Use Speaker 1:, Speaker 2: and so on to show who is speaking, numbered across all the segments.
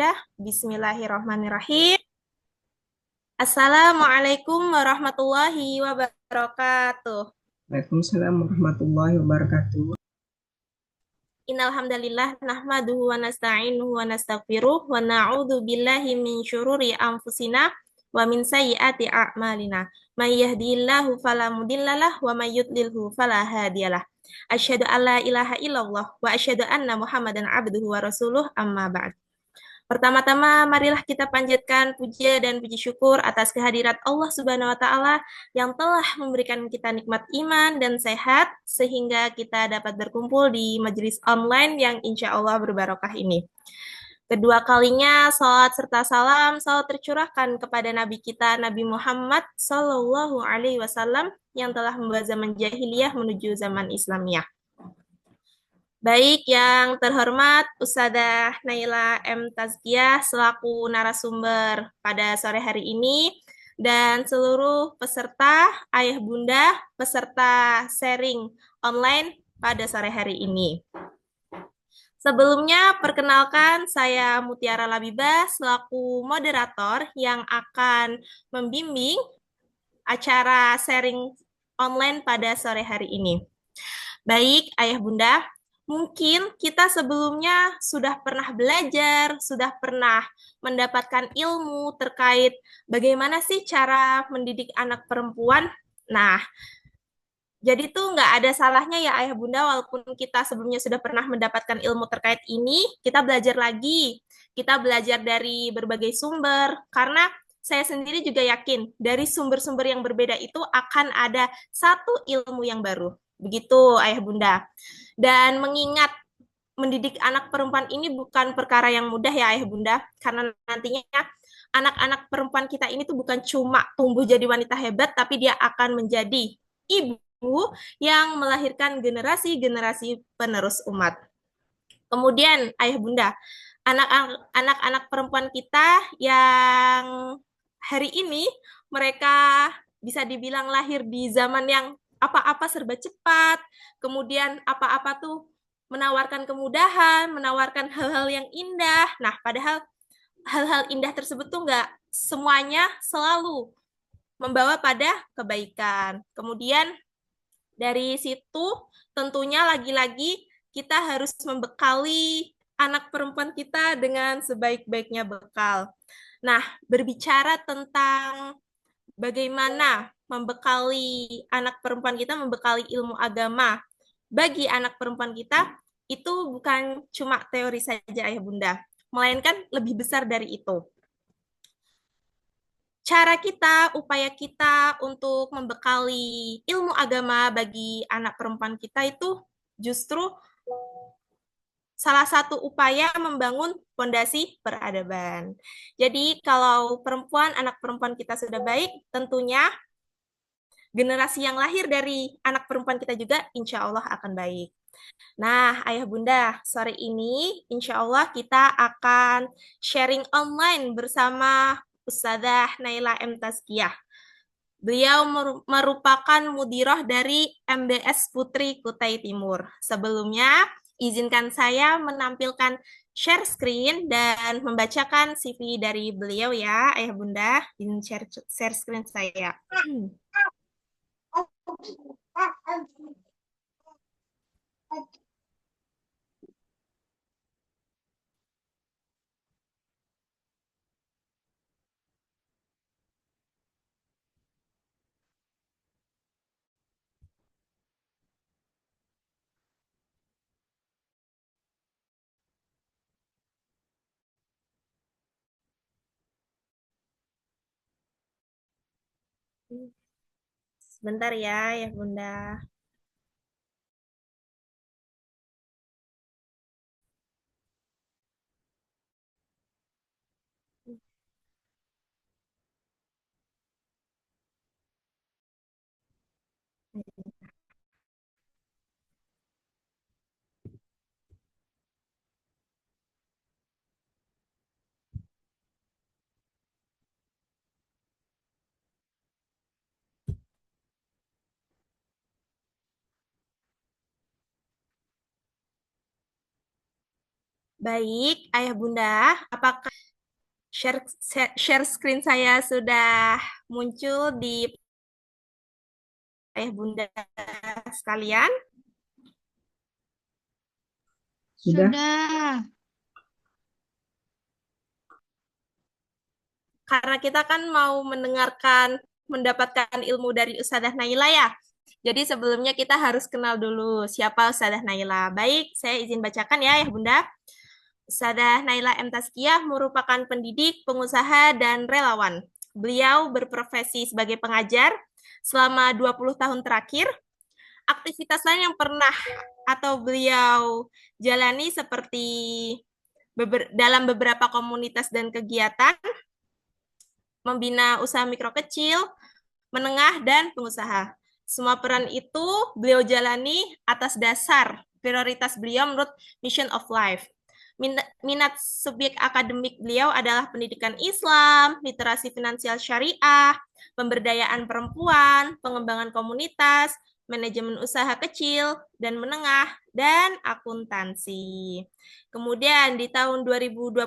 Speaker 1: Bunda. Bismillahirrahmanirrahim. Assalamualaikum warahmatullahi wabarakatuh.
Speaker 2: Waalaikumsalam warahmatullahi wabarakatuh.
Speaker 1: Innalhamdalillah nahmaduhu wa nasta'inuhu wa nastaghfiruh wa na'udzu billahi min syururi anfusina wa min sayyiati a'malina. May yahdihillahu fala mudhillalah wa may yudlilhu fala hadiyalah. Asyhadu an la ilaha illallah wa asyhadu anna Muhammadan abduhu wa rasuluh amma ba'd. Pertama-tama, marilah kita panjatkan puja dan puji syukur atas kehadirat Allah Subhanahu wa Ta'ala yang telah memberikan kita nikmat iman dan sehat, sehingga kita dapat berkumpul di majelis online yang insya Allah berbarokah ini. Kedua kalinya, salat serta salat tercurahkan kepada Nabi kita, Nabi Muhammad Sallallahu Alaihi Wasallam, yang telah membawa zaman jahiliyah menuju zaman Islamiyah. Baik, yang terhormat Ustadzah Naila M. Tazkiyah selaku narasumber pada sore hari ini dan seluruh peserta, ayah bunda, peserta sharing online pada sore hari ini. Sebelumnya, perkenalkan saya Mutiara Labibah selaku moderator yang akan membimbing acara sharing online pada sore hari ini. Baik, ayah bunda, mungkin kita sebelumnya sudah pernah belajar, sudah pernah mendapatkan ilmu terkait bagaimana sih cara mendidik anak perempuan. Nah, jadi tuh nggak ada salahnya ya ayah bunda, walaupun kita sebelumnya sudah pernah mendapatkan ilmu terkait ini, kita belajar lagi. Kita belajar dari berbagai sumber, karena saya sendiri juga yakin dari sumber-sumber yang berbeda itu akan ada satu ilmu yang baru. Begitu ayah bunda. Dan mengingat mendidik anak perempuan ini bukan perkara yang mudah ya ayah bunda, karena nantinya anak-anak perempuan kita ini tuh bukan cuma tumbuh jadi wanita hebat, tapi dia akan menjadi ibu yang melahirkan generasi-generasi penerus umat. Kemudian ayah bunda, anak-anak perempuan kita yang hari ini mereka bisa dibilang lahir di zaman yang apa-apa serba cepat, kemudian apa-apa tuh menawarkan kemudahan, menawarkan hal-hal yang indah. Nah, padahal hal-hal indah tersebut tuh nggak semuanya selalu membawa pada kebaikan. Kemudian dari situ tentunya lagi-lagi kita harus membekali anak perempuan kita dengan sebaik-baiknya bekal. Nah, berbicara tentang bagaimana membekali anak perempuan kita, membekali ilmu agama bagi anak perempuan kita, itu bukan cuma teori saja, Ayah Bunda, melainkan lebih besar dari itu. Cara kita, upaya kita untuk membekali ilmu agama bagi anak perempuan kita itu justru salah satu upaya membangun fondasi peradaban. Jadi kalau perempuan, anak perempuan kita sudah baik, tentunya generasi yang lahir dari anak perempuan kita juga insya Allah akan baik. Nah, Ayah Bunda, sore ini insya Allah kita akan sharing online bersama Ustadzah Naila M. Tazkiyah. Beliau merupakan mudirah dari MBS Putri Kutai Timur. Sebelumnya, izinkan saya menampilkan share screen dan membacakan CV dari beliau ya, Ayah Bunda. Izin share screen saya. Sebentar ya, Ayah Bunda. Baik, Ayah Bunda, apakah share screen saya sudah muncul di Ayah Bunda sekalian?
Speaker 2: Sudah?
Speaker 3: Sudah.
Speaker 1: Karena kita kan mau mendapatkan ilmu dari Ustazah Naila ya. Jadi sebelumnya kita harus kenal dulu siapa Ustazah Naila. Baik, saya izin bacakan ya Bunda. Ustazah Naila M. Tazkiyah merupakan pendidik, pengusaha, dan relawan. Beliau berprofesi sebagai pengajar selama 20 tahun terakhir. Aktivitas lain yang pernah atau beliau jalani seperti dalam beberapa komunitas dan kegiatan, membina usaha mikro kecil, menengah, dan pengusaha. Semua peran itu beliau jalani atas dasar prioritas beliau menurut mission of life. Minat subjek akademik beliau adalah pendidikan Islam, literasi finansial syariah, pemberdayaan perempuan, pengembangan komunitas, manajemen usaha kecil dan menengah, dan akuntansi. Kemudian di tahun 2022,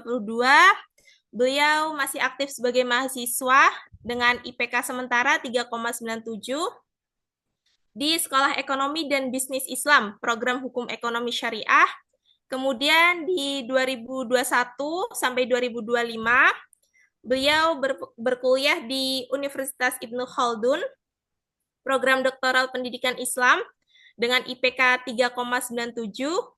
Speaker 1: beliau masih aktif sebagai mahasiswa dengan IPK sementara 3,97 di Sekolah Ekonomi dan Bisnis Islam, Program Hukum Ekonomi Syariah. Kemudian di 2021 sampai 2025, beliau berkuliah di Universitas Ibnu Khaldun, Program Doktoral Pendidikan Islam, dengan IPK 3,97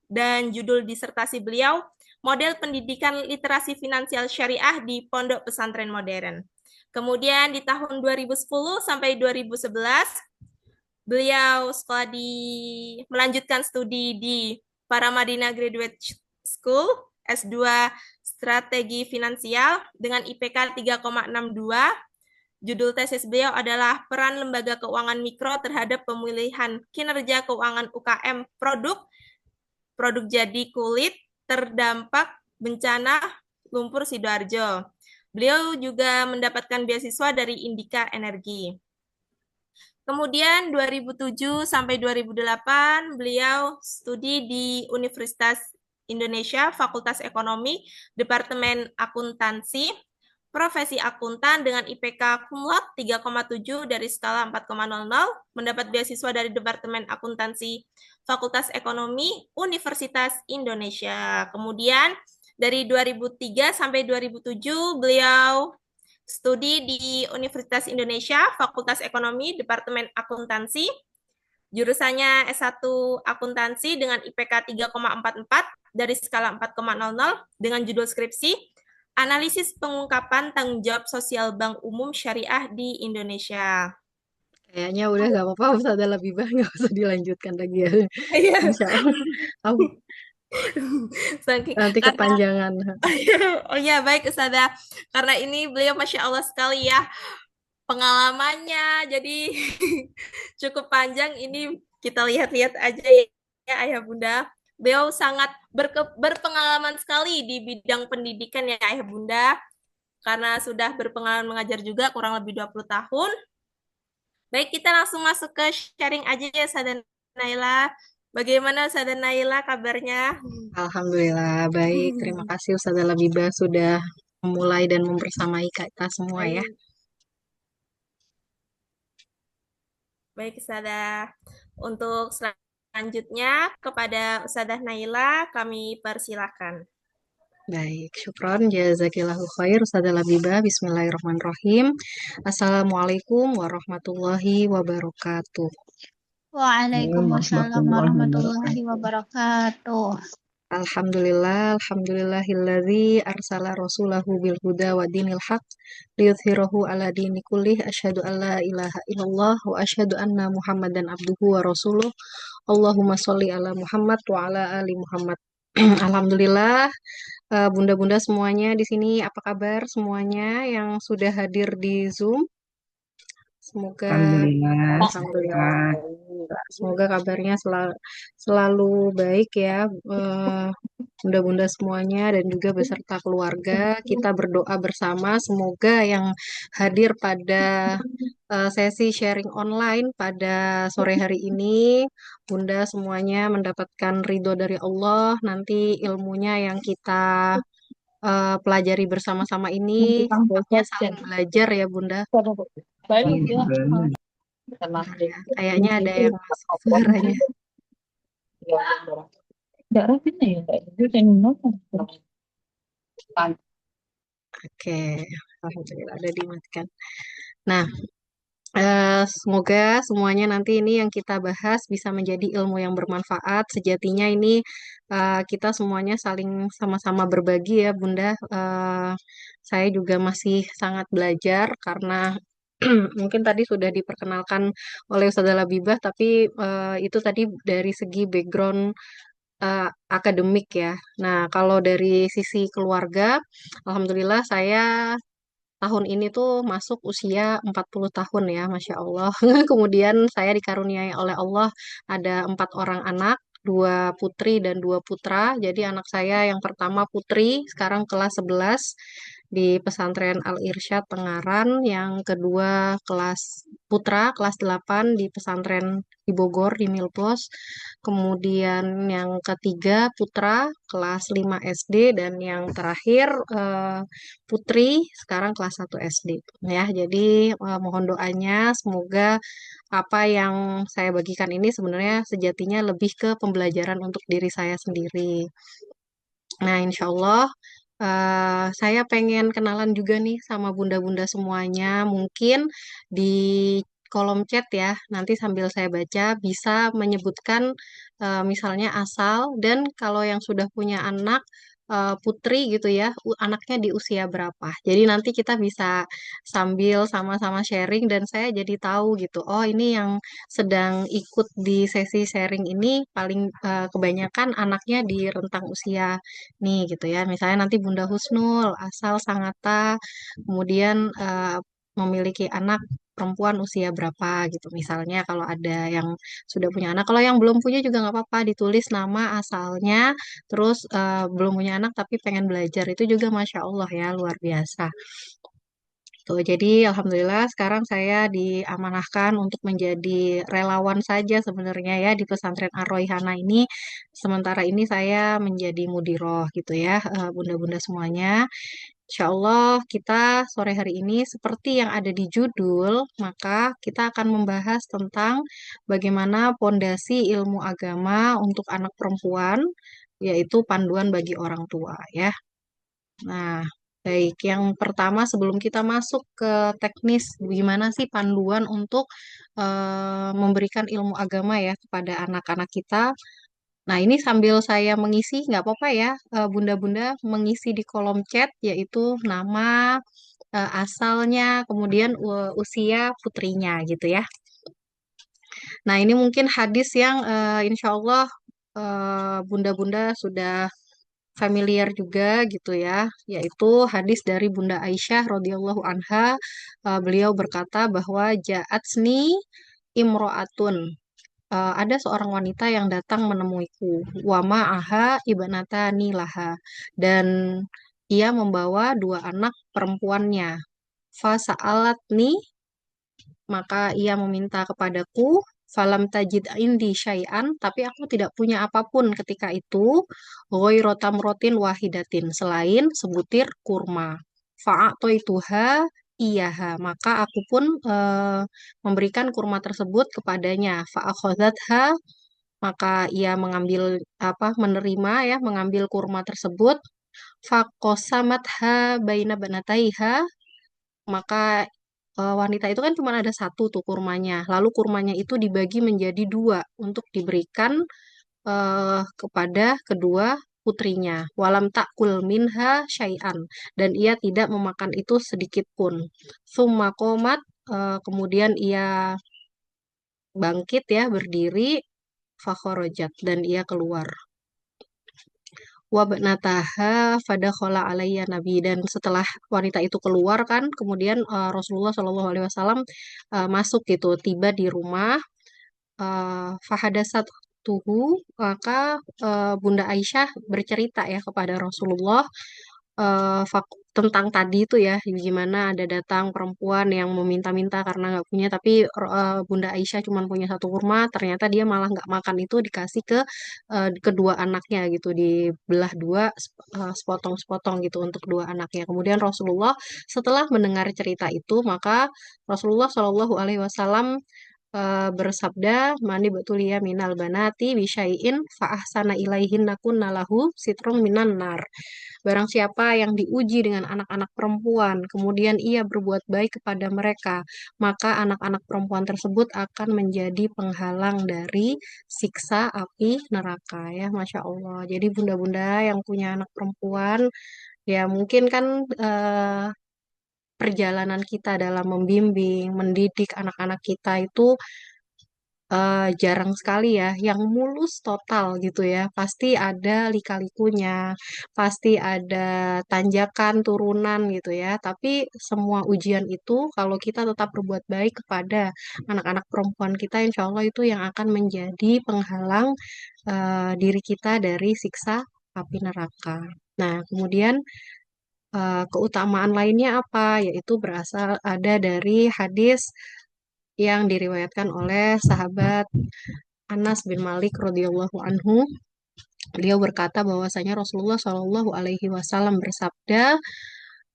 Speaker 1: dan judul disertasi beliau, Model Pendidikan Literasi Finansial Syariah di Pondok Pesantren Modern. Kemudian di tahun 2010 sampai 2011, beliau melanjutkan studi di Paramadina Graduate School, S2 Strategi Finansial dengan IPK 3,62. Judul tesis beliau adalah Peran Lembaga Keuangan Mikro terhadap Pemulihan Kinerja Keuangan UKM Produk Jadi Kulit Terdampak Bencana Lumpur Sidoarjo. Beliau juga mendapatkan beasiswa dari Indika Energi. Kemudian 2007 sampai 2008 beliau studi di Universitas Indonesia, Fakultas Ekonomi, Departemen Akuntansi, profesi akuntan dengan IPK cum laude 3,7 dari skala 4,00, mendapat beasiswa dari Departemen Akuntansi Fakultas Ekonomi Universitas Indonesia. Kemudian dari 2003 sampai 2007 beliau studi di Universitas Indonesia, Fakultas Ekonomi, Departemen Akuntansi, jurusannya S1 Akuntansi dengan IPK 3,44 dari skala 4,00 dengan judul skripsi, Analisis Pengungkapan Tanggung Jawab Sosial Bank Umum Syariah di Indonesia.
Speaker 3: Kayaknya udah gak apa-apa, Ustazah Labibah nggak usah dilanjutkan lagi ya.
Speaker 1: Iya.
Speaker 3: Insya Allah. Nanti
Speaker 1: Karena
Speaker 3: kepanjangan.
Speaker 1: oh ya baik Ustazah, karena ini beliau Masya Allah sekali ya pengalamannya, jadi cukup panjang. Ini kita lihat-lihat aja ya Ayah Bunda. Beliau sangat berpengalaman sekali di bidang pendidikan ya Ayah Bunda, karena sudah berpengalaman mengajar juga kurang lebih 20 tahun. Baik, kita langsung masuk ke sharing aja ya Ustazah Naila. Bagaimana Ustazah Naila kabarnya?
Speaker 3: Alhamdulillah, baik. Terima kasih Ustazah Labibah sudah memulai dan membersamai kita semua ya.
Speaker 1: Baik, Ustazah. Untuk selanjutnya kepada Ustazah Naila kami persilakan.
Speaker 3: Baik, syukron. Jazakillahu khair Ustazah Labibah. Bismillahirrahmanirrahim. Assalamualaikum warahmatullahi wabarakatuh.
Speaker 2: Waalaikumsalam
Speaker 3: warahmatullahi wabarakatuh. Alhamdulillahilladzi arsala rasulahu bil huda wa dinil haq liyudhhirahu ala dini kullih asyhadu an la ilaha illallah wa asyhadu anna Muhammadan abduhu wa rasuluh. Allahumma sholli ala Muhammad wa ala ali Muhammad. Alhamdulillah, bunda-bunda semuanya di sini apa kabar semuanya yang sudah hadir di Zoom? Semoga
Speaker 2: Alhamdulillah
Speaker 3: Alhamdulillah.
Speaker 2: sehat.
Speaker 3: Semoga kabarnya selalu baik ya, bunda-bunda semuanya dan juga beserta keluarga. Kita berdoa bersama semoga yang hadir pada sesi sharing online pada sore hari ini, bunda semuanya mendapatkan ridho dari Allah. Nanti ilmunya yang kita pelajari bersama-sama ini sifatnya saling belajar ya bunda.
Speaker 2: Iya,
Speaker 3: Bentar ya, kayaknya ada yang masuk suaranya. Oke, alhamdulillah ada dimatikan. Nah, semoga semuanya nanti ini yang kita bahas bisa menjadi ilmu yang bermanfaat. Sejatinya ini kita semuanya saling sama-sama berbagi ya, Bunda. Saya juga masih sangat belajar karena mungkin tadi sudah diperkenalkan oleh Ustazah Labibah, tapi itu tadi dari segi background akademik ya. Nah, kalau dari sisi keluarga, alhamdulillah saya tahun ini tuh masuk usia 40 tahun ya, Masya Allah. Kemudian saya dikaruniai oleh Allah ada 4 orang anak, 2 putri dan 2 putra. Jadi anak saya yang pertama putri, sekarang kelas 11 di pesantren Al-Irsyad Pengaran. Yang kedua kelas putra, kelas 8 di pesantren di Bogor, di Milpos. Kemudian yang ketiga putra, kelas 5 SD. Dan yang terakhir putri sekarang kelas 1 SD ya. Jadi mohon doanya semoga apa yang saya bagikan ini sebenarnya sejatinya lebih ke pembelajaran untuk diri saya sendiri. Nah, insya Allah saya pengen kenalan juga nih sama bunda-bunda semuanya. Mungkin di kolom chat ya, nanti sambil saya baca bisa menyebutkan misalnya asal dan kalau yang sudah punya anak putri gitu ya, anaknya di usia berapa. Jadi nanti kita bisa sambil sama-sama sharing dan saya jadi tahu gitu. Oh, ini yang sedang ikut di sesi sharing ini paling kebanyakan anaknya di rentang usia nih gitu ya. Misalnya nanti Bunda Husnul asal Sangatta, kemudian memiliki anak perempuan usia berapa gitu. Misalnya kalau ada yang sudah punya anak, kalau yang belum punya juga nggak apa-apa, ditulis nama asalnya, terus belum punya anak tapi pengen belajar itu juga Masya Allah ya luar biasa. Tuh, jadi alhamdulillah sekarang saya diamanahkan untuk menjadi relawan saja sebenarnya ya di pesantren Ar-Royhana ini. Sementara ini saya menjadi mudiroh gitu ya, bunda-bunda semuanya. Insya Allah kita sore hari ini seperti yang ada di judul, maka kita akan membahas tentang bagaimana pondasi ilmu agama untuk anak perempuan, yaitu panduan bagi orang tua ya. Nah, baik. Yang pertama sebelum kita masuk ke teknis, gimana sih panduan untuk memberikan ilmu agama ya kepada anak-anak kita. Nah, ini sambil saya mengisi, nggak apa-apa ya, bunda-bunda mengisi di kolom chat, yaitu nama, asalnya, kemudian usia putrinya gitu ya. Nah, ini mungkin hadis yang insya Allah bunda-bunda sudah familiar juga gitu ya, yaitu hadis dari Bunda Aisyah radhiyallahu anha. Beliau berkata bahwa ja'atsni imro'atun. Ada seorang wanita yang datang menemuiku, wa ma'aha ibnatani laha, dan ia membawa 2 anak perempuannya. Fasa'alatni, maka ia meminta kepadaku, falam tajid indi syai'an, tapi aku tidak punya apapun ketika itu, ghairu tamrotin wahidatin, selain sebutir kurma. Fa'atoituha iyaha, maka aku pun memberikan kurma tersebut kepadanya. Fa'akhodatha, maka ia mengambil menerima ya, mengambil kurma tersebut. Fakosamatha baina banataiha, maka wanita itu kan cuma ada satu tuh kurmanya. Lalu kurmanya itu dibagi menjadi 2 untuk diberikan kepada kedua putrinya. Walam takul minha syai'an, dan ia tidak memakan itu sedikit pun. Summa qomat, kemudian ia bangkit ya berdiri, fakhrajat, dan ia keluar. Wabnataha fadakhala alayya nabi, dan setelah wanita itu keluar kan kemudian Rasulullah Shallallahu Alaihi Wasallam masuk gitu, tiba di rumah. Fahadasat tuhu, maka Bunda Aisyah bercerita ya kepada Rasulullah tentang tadi itu ya, gimana ada datang perempuan yang meminta-minta karena nggak punya, tapi Bunda Aisyah cuma punya satu kurma, ternyata dia malah nggak makan itu, dikasih ke kedua anaknya gitu, dibelah dua, sepotong-sepotong gitu untuk dua anaknya. Kemudian Rasulullah setelah mendengar cerita itu, maka Rasulullah Shallallahu Alaihi Wasallam bersabda, mani betulia minal banati bisyai'in fa ahsana ilaihin nakunna lahu sitrum minan nar. Barang siapa yang diuji dengan anak-anak perempuan, kemudian ia berbuat baik kepada mereka, maka anak-anak perempuan tersebut akan menjadi penghalang dari siksa api neraka ya, Masya Allah. Jadi bunda-bunda yang punya anak perempuan, ya mungkin kan perjalanan kita dalam membimbing, mendidik anak-anak kita itu jarang sekali ya yang mulus total gitu ya. Pasti ada lika-likunya, pasti ada tanjakan, turunan gitu ya. Tapi semua ujian itu kalau kita tetap berbuat baik kepada anak-anak perempuan kita, insya Allah itu yang akan menjadi penghalang diri kita dari siksa api neraka. Nah, kemudian keutamaan lainnya apa? Yaitu berasal ada dari hadis yang diriwayatkan oleh sahabat Anas bin Malik radhiyallahu anhu. Beliau berkata bahwasanya Rasulullah Shallallahu Alaihi Wasallam bersabda,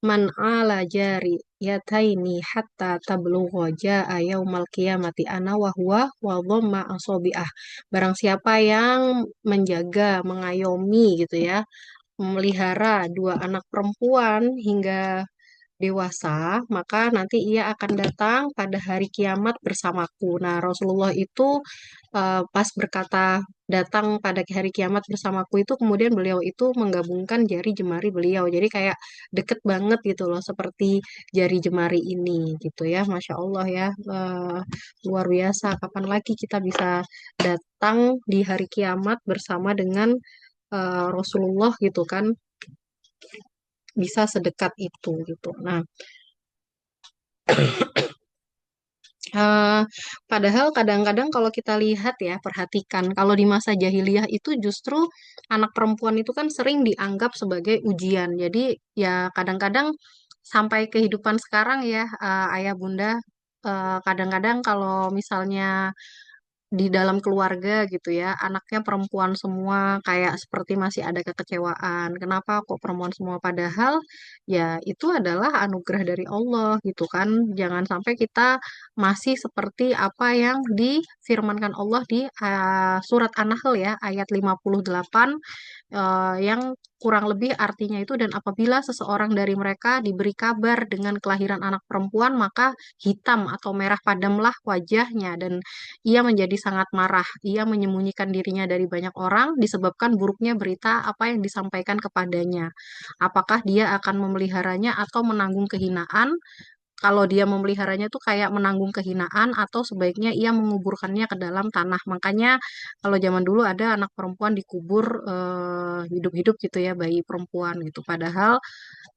Speaker 3: "Man ala jari yataini hatta tablugha jaa yaumal qiyamati ana wa huwa wa dhamma asabi'ah." Barang siapa yang menjaga, mengayomi gitu ya, memelihara dua anak perempuan hingga dewasa, maka nanti ia akan datang pada hari kiamat bersamaku. Nah, Rasulullah itu pas berkata datang pada hari kiamat bersamaku itu, kemudian beliau itu menggabungkan jari jemari beliau. Jadi kayak deket banget gitu loh, seperti jari jemari ini gitu ya. Masya Allah ya, luar biasa. Kapan lagi kita bisa datang di hari kiamat bersama dengan Rasulullah gitu kan, bisa sedekat itu gitu. Nah, Eh, padahal kadang-kadang kalau kita lihat ya, perhatikan, kalau di masa jahiliyah itu justru anak perempuan itu kan sering dianggap sebagai ujian. Jadi ya kadang-kadang sampai kehidupan sekarang ya, ayah bunda, kadang-kadang kalau misalnya di dalam keluarga gitu ya, anaknya perempuan semua, kayak seperti masih ada kekecewaan. Kenapa kok perempuan semua? Padahal ya itu adalah anugerah dari Allah gitu kan. Jangan sampai kita masih seperti apa yang difirmankan Allah di surat An-Nahl ya, ayat 58, yang kurang lebih artinya itu, dan apabila seseorang dari mereka diberi kabar dengan kelahiran anak perempuan, maka hitam atau merah padamlah wajahnya dan ia menjadi sangat marah. Ia menyembunyikan dirinya dari banyak orang disebabkan buruknya berita apa yang disampaikan kepadanya. Apakah dia akan memeliharanya atau menanggung kehinaan? Kalau dia memeliharanya tuh kayak menanggung kehinaan, atau sebaiknya ia menguburkannya ke dalam tanah. Makanya kalau zaman dulu ada anak perempuan dikubur hidup-hidup gitu ya, bayi perempuan gitu. Padahal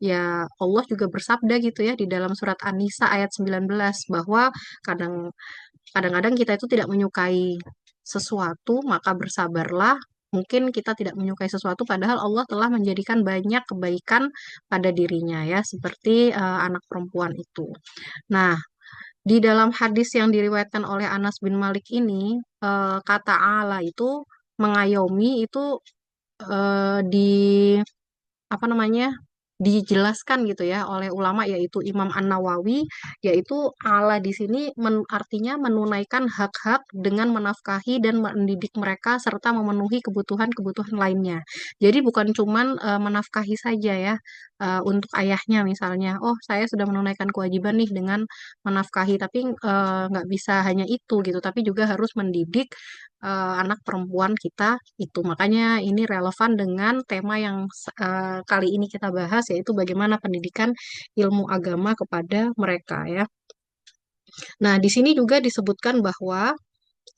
Speaker 3: ya Allah juga bersabda gitu ya di dalam surat An-Nisa ayat 19 bahwa kadang kadang-kadang kita itu tidak menyukai sesuatu, maka bersabarlah. Mungkin kita tidak menyukai sesuatu, padahal Allah telah menjadikan banyak kebaikan pada dirinya ya, seperti anak perempuan itu. Nah, di dalam hadis yang diriwayatkan oleh Anas bin Malik ini, kata Allah itu mengayomi itu di apa namanya, dijelaskan gitu ya oleh ulama, yaitu Imam An-Nawawi, yaitu Allah di sini artinya menunaikan hak-hak dengan menafkahi dan mendidik mereka serta memenuhi kebutuhan-kebutuhan lainnya. Jadi bukan cuman menafkahi saja ya, untuk ayahnya misalnya, oh saya sudah menunaikan kewajiban nih dengan menafkahi, tapi nggak bisa hanya itu gitu, tapi juga harus mendidik anak perempuan kita itu. Makanya ini relevan dengan tema yang kali ini kita bahas, yaitu bagaimana pendidikan ilmu agama kepada mereka ya. Nah, di sini juga disebutkan bahwa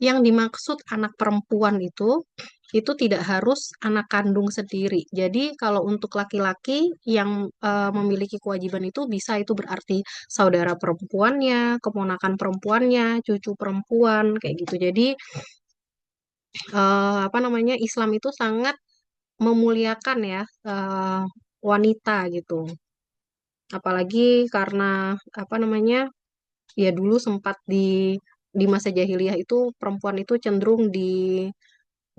Speaker 3: yang dimaksud anak perempuan itu itu tidak harus anak kandung sendiri. Jadi kalau untuk laki-laki yang memiliki kewajiban itu bisa itu berarti saudara perempuannya, keponakan perempuannya, cucu perempuan kayak gitu. Jadi apa namanya Islam itu sangat memuliakan ya wanita gitu. Apalagi karena apa namanya ya dulu sempat di masa jahiliyah itu perempuan itu cenderung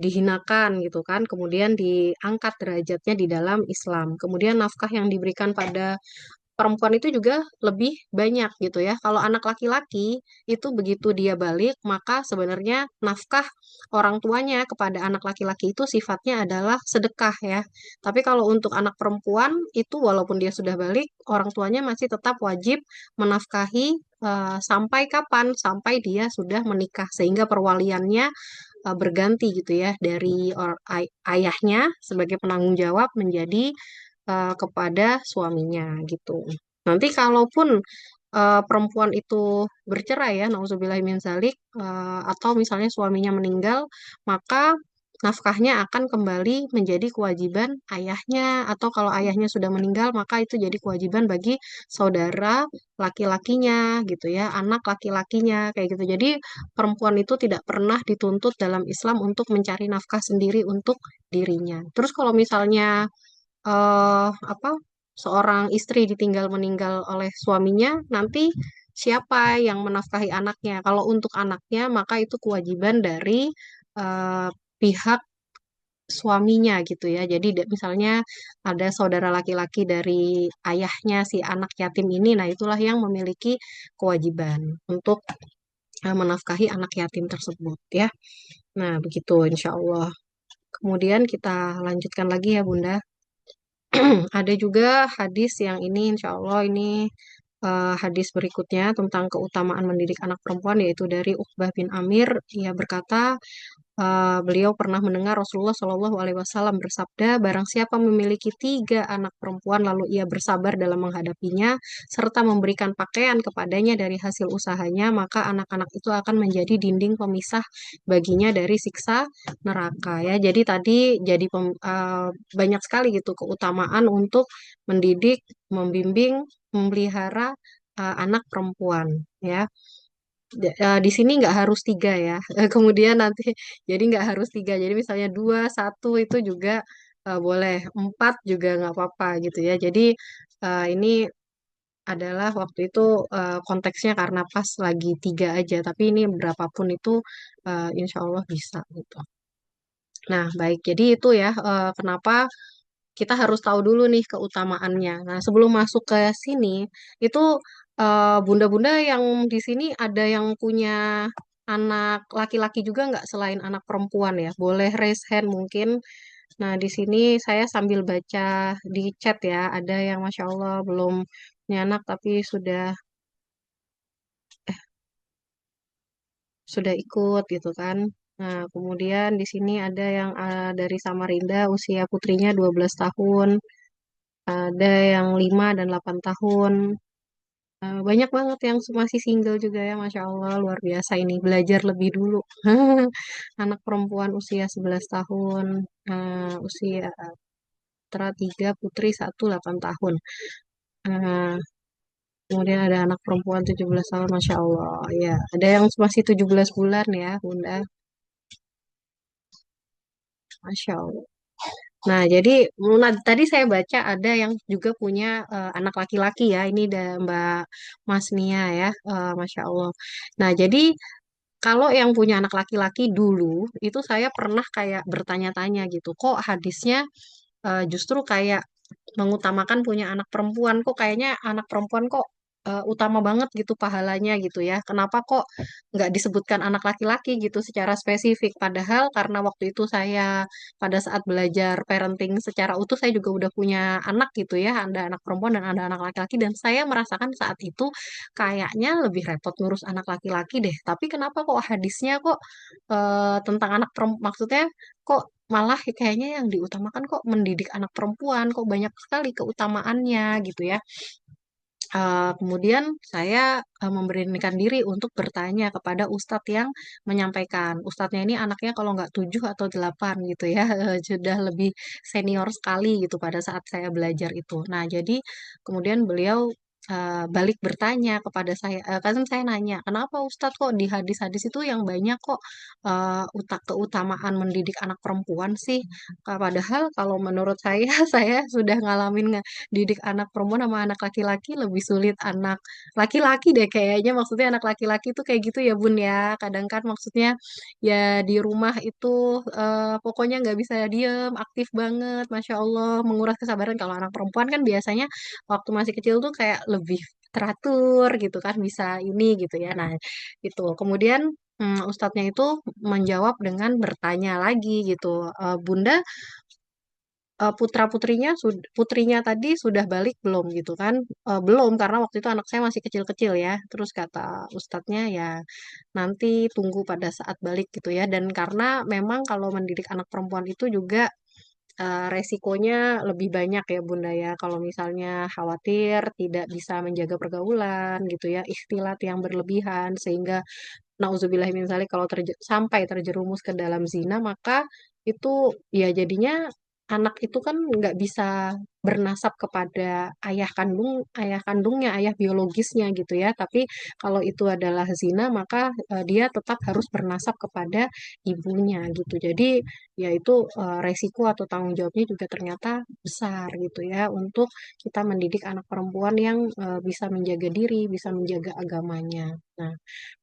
Speaker 3: dihinakan gitu kan, kemudian diangkat derajatnya di dalam Islam. Kemudian nafkah yang diberikan pada perempuan itu juga lebih banyak gitu ya. Kalau anak laki-laki itu begitu dia balik, maka sebenarnya nafkah orang tuanya kepada anak laki-laki itu sifatnya adalah sedekah ya. Tapi kalau untuk anak perempuan itu walaupun dia sudah balik, orang tuanya masih tetap wajib menafkahi sampai kapan? Sampai dia sudah menikah sehingga perwaliannya berganti gitu ya dari ayahnya sebagai penanggung jawab menjadi kepada suaminya gitu. Nanti kalaupun perempuan itu bercerai ya, nauzubillah min zalik, atau misalnya suaminya meninggal, maka nafkahnya akan kembali menjadi kewajiban ayahnya, atau kalau ayahnya sudah meninggal, maka itu jadi kewajiban bagi saudara laki-lakinya gitu ya, anak laki-lakinya kayak gitu. Jadi perempuan itu tidak pernah dituntut dalam Islam untuk mencari nafkah sendiri untuk dirinya. Terus kalau misalnya apa seorang istri ditinggal meninggal oleh suaminya, nanti siapa yang menafkahi anaknya? Kalau untuk anaknya, maka itu kewajiban dari eh, pihak suaminya gitu ya. Jadi misalnya ada saudara laki-laki dari ayahnya si anak yatim ini, nah itulah yang memiliki kewajiban untuk menafkahi anak yatim tersebut ya. Nah, begitu insya Allah. Kemudian kita lanjutkan lagi ya Bunda. Ada juga hadis yang ini, insya Allah ini hadis berikutnya tentang keutamaan mendidik anak perempuan, yaitu dari Uqbah bin Amir. Ia berkata, beliau pernah mendengar Rasulullah Shallallahu Alaihi Wasallam bersabda, barang siapa memiliki 3 anak perempuan lalu ia bersabar dalam menghadapinya serta memberikan pakaian kepadanya dari hasil usahanya, maka anak-anak itu akan menjadi dinding pemisah baginya dari siksa neraka ya. Jadi tadi jadi banyak sekali gitu keutamaan untuk mendidik, membimbing, memelihara anak perempuan ya. Di sini nggak harus 3 ya. Kemudian nanti jadi nggak harus 3. Jadi misalnya 2, 1 itu juga boleh. 4 juga nggak apa-apa gitu ya. Jadi ini adalah waktu itu konteksnya karena pas lagi 3 aja. Tapi ini berapapun itu insya Allah bisa gitu. Nah, baik. Jadi itu ya kenapa kita harus tahu dulu nih keutamaannya. Nah, sebelum masuk ke sini, itu bunda-bunda yang di sini ada yang punya anak laki-laki juga nggak selain anak perempuan ya? Boleh raise hand mungkin. Nah, di sini saya sambil baca di chat ya, ada yang Masya Allah belum punya anak tapi sudah ikut gitu kan. Nah, kemudian di sini ada yang dari Samarinda, usia putrinya 12 tahun. Ada yang 5 dan 8 tahun. Banyak banget yang masih single juga ya, Masya Allah, luar biasa ini. Belajar lebih dulu. Anak perempuan usia 11 tahun, usia putra 3, putri 1, 8 tahun. Eh, Kemudian ada anak perempuan 17 tahun, Masya Allah. Ya, ada yang masih 17 bulan ya, Bunda. Masya Allah. Nah, jadi tadi saya baca ada yang juga punya anak laki-laki ya. Ini ada Mbak Mas Nia ya, Masya Allah. Nah, jadi kalau yang punya anak laki-laki dulu, itu saya pernah kayak bertanya-tanya gitu, kok hadisnya justru kayak mengutamakan punya anak perempuan, kok kayaknya anak perempuan kok utama banget gitu pahalanya gitu ya. Kenapa kok nggak disebutkan anak laki-laki gitu secara spesifik? Padahal karena waktu itu saya pada saat belajar parenting secara utuh saya juga udah punya anak gitu ya, ada anak perempuan dan ada anak laki-laki dan saya merasakan saat itu kayaknya lebih repot ngurus anak laki-laki deh. Tapi kenapa kok hadisnya kok tentang anak perempuan, maksudnya kok malah kayaknya yang diutamakan kok mendidik anak perempuan, kok banyak sekali keutamaannya gitu ya. Kemudian saya memberanikan diri untuk bertanya kepada ustadz yang menyampaikan. Ustadznya ini anaknya kalau nggak 7 atau 8 gitu ya, sudah lebih senior sekali gitu pada saat saya belajar itu. Nah, jadi kemudian beliau balik bertanya kepada saya, kan saya nanya, kenapa Ustadz kok di hadis-hadis itu yang banyak kok keutamaan mendidik anak perempuan sih? Padahal kalau menurut saya, saya sudah ngalamin didik anak perempuan sama anak laki-laki lebih sulit anak laki-laki deh kayaknya, maksudnya anak laki-laki tuh kayak gitu ya Bun ya, kadang kan maksudnya ya di rumah itu pokoknya nggak bisa diem, aktif banget, Masya Allah, menguras kesabaran. Kalau anak perempuan kan biasanya waktu masih kecil tuh kayak lebih teratur gitu kan, bisa ini gitu ya. Nah itu kemudian Ustadznya itu menjawab dengan bertanya lagi gitu, Bunda, putrinya tadi sudah balik belum gitu kan? Belum, karena waktu itu anak saya masih kecil-kecil ya. Terus kata ustadznya ya nanti tunggu pada saat balik gitu ya. Dan karena memang kalau mendidik anak perempuan itu juga resikonya lebih banyak ya Bunda ya. Kalau misalnya khawatir tidak bisa menjaga pergaulan gitu ya, ikhtilat yang berlebihan sehingga nauzubillah min dzalik, kalau sampai terjerumus ke dalam zina, maka itu ya jadinya anak itu kan nggak bisa bernasab kepada ayah kandungnya, ayah biologisnya gitu ya. Tapi kalau itu adalah zina, maka dia tetap harus bernasab kepada ibunya gitu. Jadi ya itu resiko atau tanggung jawabnya juga ternyata besar gitu ya untuk kita mendidik anak perempuan yang bisa menjaga diri, bisa menjaga agamanya. Nah,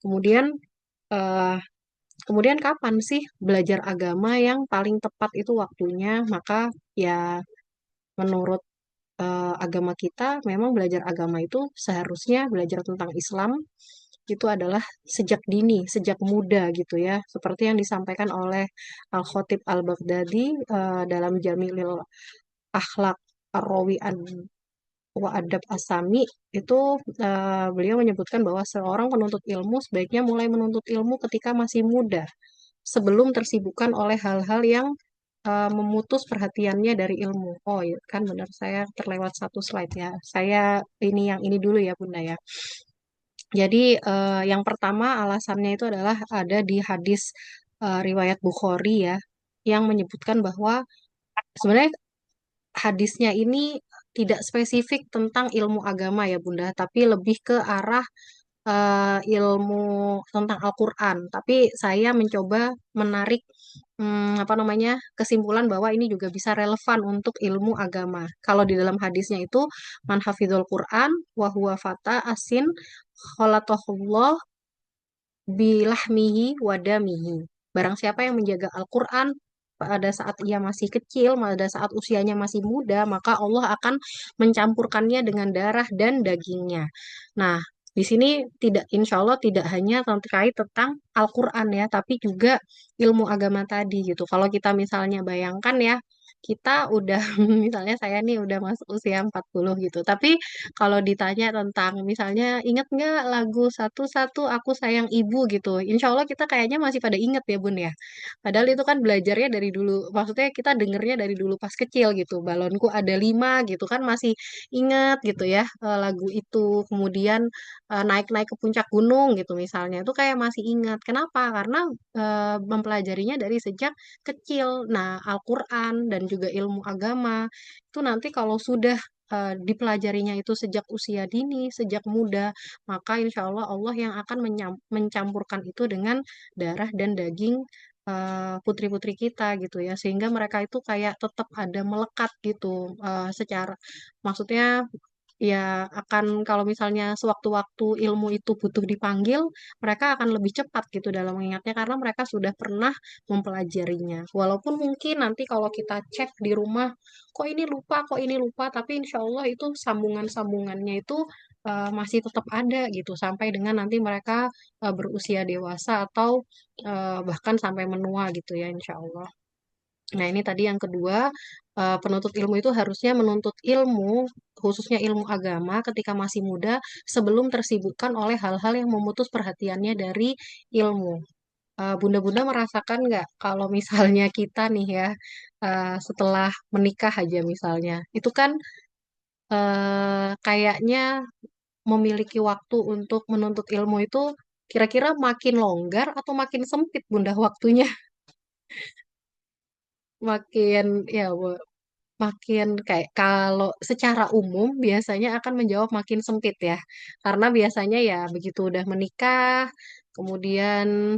Speaker 3: kemudian eh, kemudian kapan sih belajar agama yang paling tepat itu waktunya? Maka ya menurut agama kita memang belajar agama itu seharusnya belajar tentang Islam itu adalah sejak dini, sejak muda gitu ya. Seperti yang disampaikan oleh Al-Khatib Al-Baghdadi dalam Jamilil Akhlak Ar-Rawi wa Adab Asami itu, beliau menyebutkan bahwa seorang penuntut ilmu sebaiknya mulai menuntut ilmu ketika masih muda, sebelum tersibukkan oleh hal-hal yang memutus perhatiannya dari ilmu. Oh iya, kan benar saya terlewat satu slide ya. Saya ini yang ini dulu ya Bunda ya. Jadi yang pertama alasannya itu adalah ada di hadis riwayat Bukhari ya, yang menyebutkan bahwa sebenarnya hadisnya ini tidak spesifik tentang ilmu agama ya Bunda, tapi lebih ke arah ilmu tentang Al-Quran. Tapi saya mencoba menarik apa namanya kesimpulan bahwa ini juga bisa relevan untuk ilmu agama. Kalau di dalam hadisnya itu man hafizul Quran wa huwa fata asin khalaqahullah bilahmihi wadamihi. Barang siapa yang menjaga Al-Quran pada saat ia masih kecil, pada saat usianya masih muda, maka Allah akan mencampurkannya dengan darah dan dagingnya. Nah, di sini tidak, insya Allah tidak hanya terkait tentang Al-Quran ya, tapi juga ilmu agama tadi gitu. Kalau kita misalnya bayangkan ya, kita udah, misalnya saya nih udah masuk usia 40 gitu. Tapi kalau ditanya tentang misalnya inget nggak lagu satu-satu aku sayang ibu gitu, insya Allah kita kayaknya masih pada inget ya Bun ya. Padahal itu kan belajarnya dari dulu, maksudnya kita dengernya dari dulu pas kecil gitu. Balonku ada 5 gitu kan masih inget gitu ya lagu itu. Kemudian naik-naik ke puncak gunung gitu misalnya, itu kayak masih ingat. Kenapa? Karena mempelajarinya dari sejak kecil. Nah, Al-Quran dan juga ilmu agama itu nanti kalau sudah dipelajarinya itu sejak usia dini, sejak muda, maka insya Allah Allah yang akan mencampurkan itu dengan darah dan daging putri-putri kita gitu ya, sehingga mereka itu kayak tetap ada melekat gitu secara, maksudnya ya akan kalau misalnya sewaktu-waktu ilmu itu butuh dipanggil, mereka akan lebih cepat gitu dalam mengingatnya karena mereka sudah pernah mempelajarinya. Walaupun mungkin nanti kalau kita cek di rumah, kok ini lupa, tapi insya Allah itu sambungan-sambungannya itu masih tetap ada gitu sampai dengan nanti mereka berusia dewasa atau bahkan sampai menua gitu ya insya Allah. Nah, ini tadi yang kedua, penuntut ilmu itu harusnya menuntut ilmu, khususnya ilmu agama, ketika masih muda, sebelum tersibukkan oleh hal-hal yang memutus perhatiannya dari ilmu. Bunda-bunda merasakan nggak kalau misalnya kita nih ya, setelah menikah aja misalnya, itu kan kayaknya memiliki waktu untuk menuntut ilmu itu kira-kira makin longgar atau makin sempit Bunda waktunya? Makin ya makin kayak kalau secara umum biasanya akan menjawab makin sempit ya. Karena biasanya ya begitu udah menikah, kemudian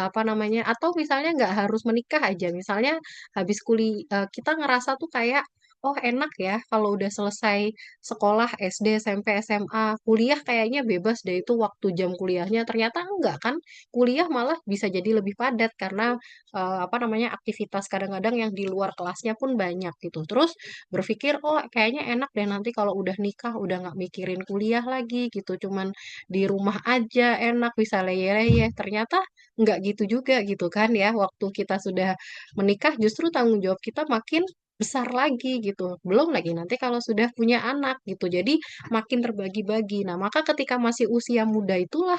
Speaker 3: apa namanya, atau misalnya nggak harus menikah aja. Misalnya habis kuliah kita ngerasa tuh kayak oh enak ya kalau udah selesai sekolah SD, SMP, SMA, kuliah kayaknya bebas deh itu waktu jam kuliahnya. Ternyata enggak kan, kuliah malah bisa jadi lebih padat karena apa namanya aktivitas kadang-kadang yang di luar kelasnya pun banyak gitu. Terus berpikir oh kayaknya enak deh nanti kalau udah nikah udah nggak mikirin kuliah lagi gitu, cuman di rumah aja enak bisa leyeh-leyeh. Ternyata nggak gitu juga gitu kan ya. Waktu kita sudah menikah justru tanggung jawab kita makin besar lagi gitu. Belum lagi nanti kalau sudah punya anak gitu. Jadi makin terbagi-bagi. Nah, maka ketika masih usia muda itulah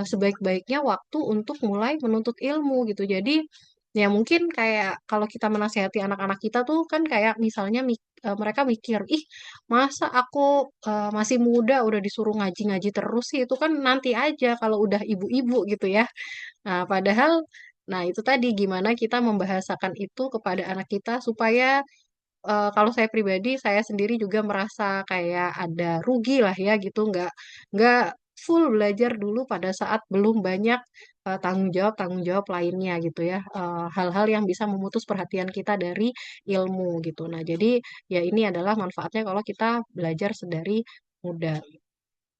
Speaker 3: sebaik-baiknya waktu untuk mulai menuntut ilmu gitu. Jadi ya mungkin kayak kalau kita menasihati anak-anak kita tuh kan kayak misalnya mereka mikir, ih masa aku masih muda udah disuruh ngaji-ngaji terus sih, itu kan nanti aja kalau udah ibu-ibu gitu ya. Nah, padahal, nah itu tadi gimana kita membahasakan itu kepada anak kita supaya kalau saya pribadi, saya sendiri juga merasa kayak ada rugi lah ya gitu, nggak full belajar dulu pada saat belum banyak tanggung jawab lainnya gitu ya, hal-hal yang bisa memutus perhatian kita dari ilmu gitu. Nah, jadi ya ini adalah manfaatnya kalau kita belajar sedari muda.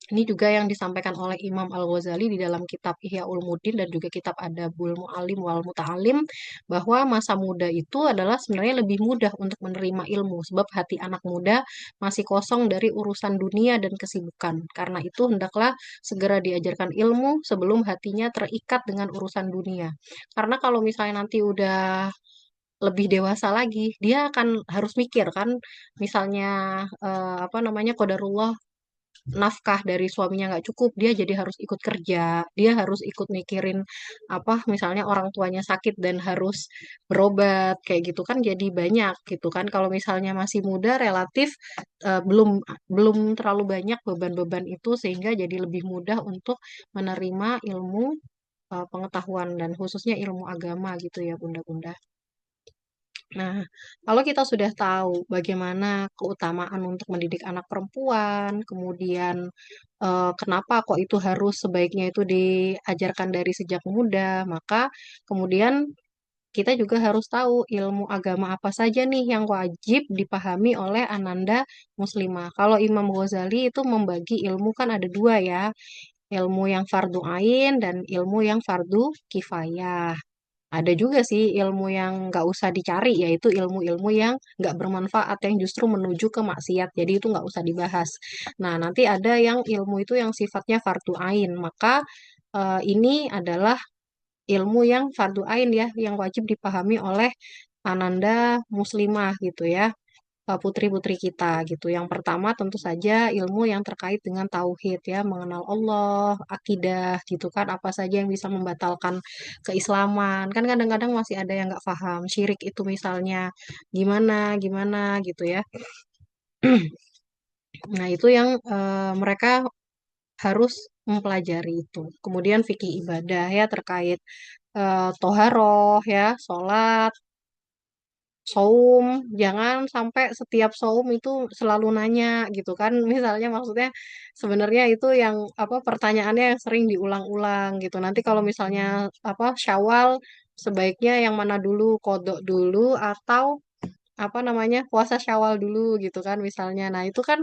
Speaker 3: Ini juga yang disampaikan oleh Imam Al-Ghazali di dalam kitab Ihya Ulumuddin dan juga kitab Adabul Mu'allim wal Muta'alim, bahwa masa muda itu adalah sebenarnya lebih mudah untuk menerima ilmu sebab hati anak muda masih kosong dari urusan dunia dan kesibukan. Karena itu hendaklah segera diajarkan ilmu sebelum hatinya terikat dengan urusan dunia. Karena kalau misalnya nanti udah lebih dewasa lagi, dia akan harus mikir kan, misalnya apa namanya qadarullah, nafkah dari suaminya nggak cukup, dia jadi harus ikut kerja, dia harus ikut mikirin apa, misalnya orang tuanya sakit dan harus berobat, kayak gitu kan jadi banyak gitu kan. Kalau misalnya masih muda relatif belum belum terlalu banyak beban-beban itu sehingga jadi lebih mudah untuk menerima ilmu pengetahuan dan khususnya ilmu agama gitu ya Bunda-Bunda. Nah, kalau kita sudah tahu bagaimana keutamaan untuk mendidik anak perempuan, kemudian kenapa kok itu harus sebaiknya itu diajarkan dari sejak muda, maka kemudian kita juga harus tahu ilmu agama apa saja nih yang wajib dipahami oleh ananda muslimah. Kalau Imam Ghazali itu membagi ilmu kan ada dua ya, ilmu yang fardu ain dan ilmu yang fardu kifayah. Ada juga sih ilmu yang nggak usah dicari, yaitu ilmu-ilmu yang nggak bermanfaat, yang justru menuju ke maksiat. Jadi itu nggak usah dibahas. Nah, nanti ada yang ilmu itu yang sifatnya fardu ain. Maka ini adalah ilmu yang fardu ain ya, yang wajib dipahami oleh ananda muslimah gitu ya, putri-putri kita gitu. Yang pertama tentu saja ilmu yang terkait dengan tauhid ya, mengenal Allah, akidah gitu kan, apa saja yang bisa membatalkan keislaman. Kan kadang-kadang masih ada yang nggak paham syirik itu misalnya gimana gimana gitu ya. Nah, itu yang mereka harus mempelajari itu. Kemudian fikih ibadah ya terkait toharoh ya, sholat, saum, jangan sampai setiap saum itu selalu nanya gitu kan. Misalnya maksudnya sebenarnya itu yang apa pertanyaannya yang sering diulang-ulang gitu. Nanti kalau misalnya apa Syawal sebaiknya yang mana dulu, kodok dulu atau apa namanya puasa Syawal dulu gitu kan misalnya. Nah, itu kan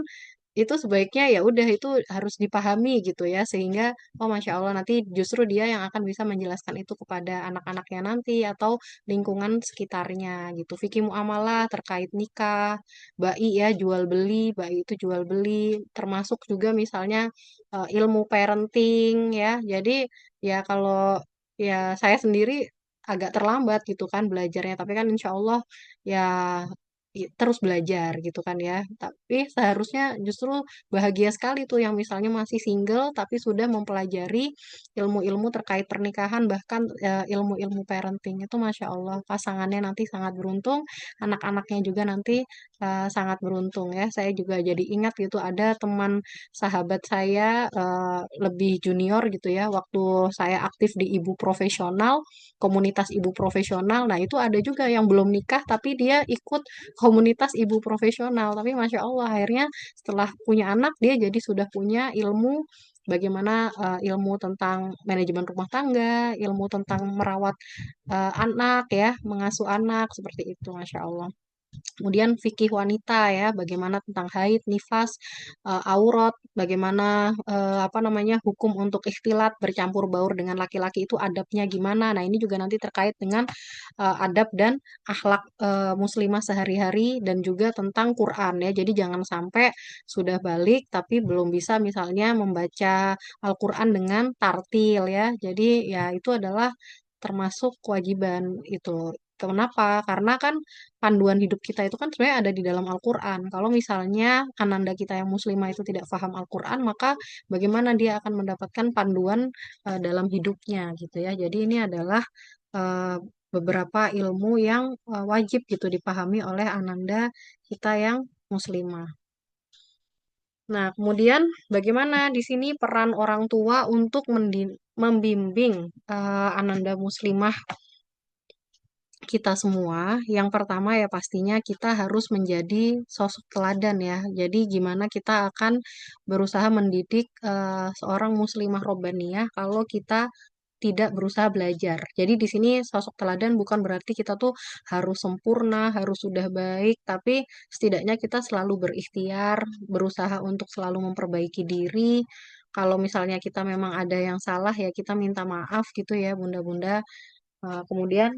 Speaker 3: itu sebaiknya ya udah itu harus dipahami gitu ya sehingga oh Masya Allah nanti justru dia yang akan bisa menjelaskan itu kepada anak-anaknya nanti atau lingkungan sekitarnya gitu. Fikih muamalah terkait nikah, bai ya jual beli, bai itu jual beli, termasuk juga misalnya ilmu parenting ya. Jadi ya kalau ya saya sendiri agak terlambat gitu kan belajarnya, tapi kan insya Allah ya terus belajar gitu kan ya. Tapi seharusnya justru bahagia sekali tuh yang misalnya masih single tapi sudah mempelajari ilmu-ilmu terkait pernikahan bahkan ilmu-ilmu parenting itu Masya Allah pasangannya nanti sangat beruntung, anak-anaknya juga nanti sangat beruntung ya. Saya juga jadi ingat gitu ada teman sahabat saya lebih junior gitu ya waktu saya aktif di ibu profesional, komunitas ibu profesional. Nah, itu ada juga yang belum nikah tapi dia ikut komunitas ibu profesional. Tapi Masya Allah, akhirnya setelah punya anak, dia jadi sudah punya ilmu bagaimana ilmu tentang manajemen rumah tangga, ilmu tentang merawat anak ya, mengasuh anak, seperti itu, Masya Allah. Kemudian fikih wanita ya, bagaimana tentang haid, nifas, aurat, bagaimana apa namanya hukum untuk ikhtilat bercampur baur dengan laki-laki itu adabnya gimana. Nah, ini juga nanti terkait dengan adab dan akhlak muslimah sehari-hari dan juga tentang Quran ya. Jadi jangan sampai sudah balik tapi belum bisa misalnya membaca Al-Quran dengan tartil ya. Jadi ya itu adalah termasuk kewajiban itu. Kenapa? Karena kan panduan hidup kita itu kan sebenarnya ada di dalam Al-Quran. Kalau misalnya ananda kita yang muslimah itu tidak paham Al-Quran, maka bagaimana dia akan mendapatkan panduan dalam hidupnya gitu ya. Jadi ini adalah eh, beberapa ilmu yang wajib gitu dipahami oleh ananda kita yang muslimah. Nah, kemudian bagaimana di sini peran orang tua untuk membimbing ananda muslimah kita semua? Yang pertama ya pastinya kita harus menjadi sosok teladan ya. Jadi gimana kita akan berusaha mendidik seorang muslimah robbaniyah kalau kita tidak berusaha belajar. Jadi di sini sosok teladan bukan berarti kita tuh harus sempurna, harus sudah baik, tapi setidaknya kita selalu berikhtiar, berusaha untuk selalu memperbaiki diri. Kalau misalnya kita memang ada yang salah ya kita minta maaf gitu ya bunda-bunda. Kemudian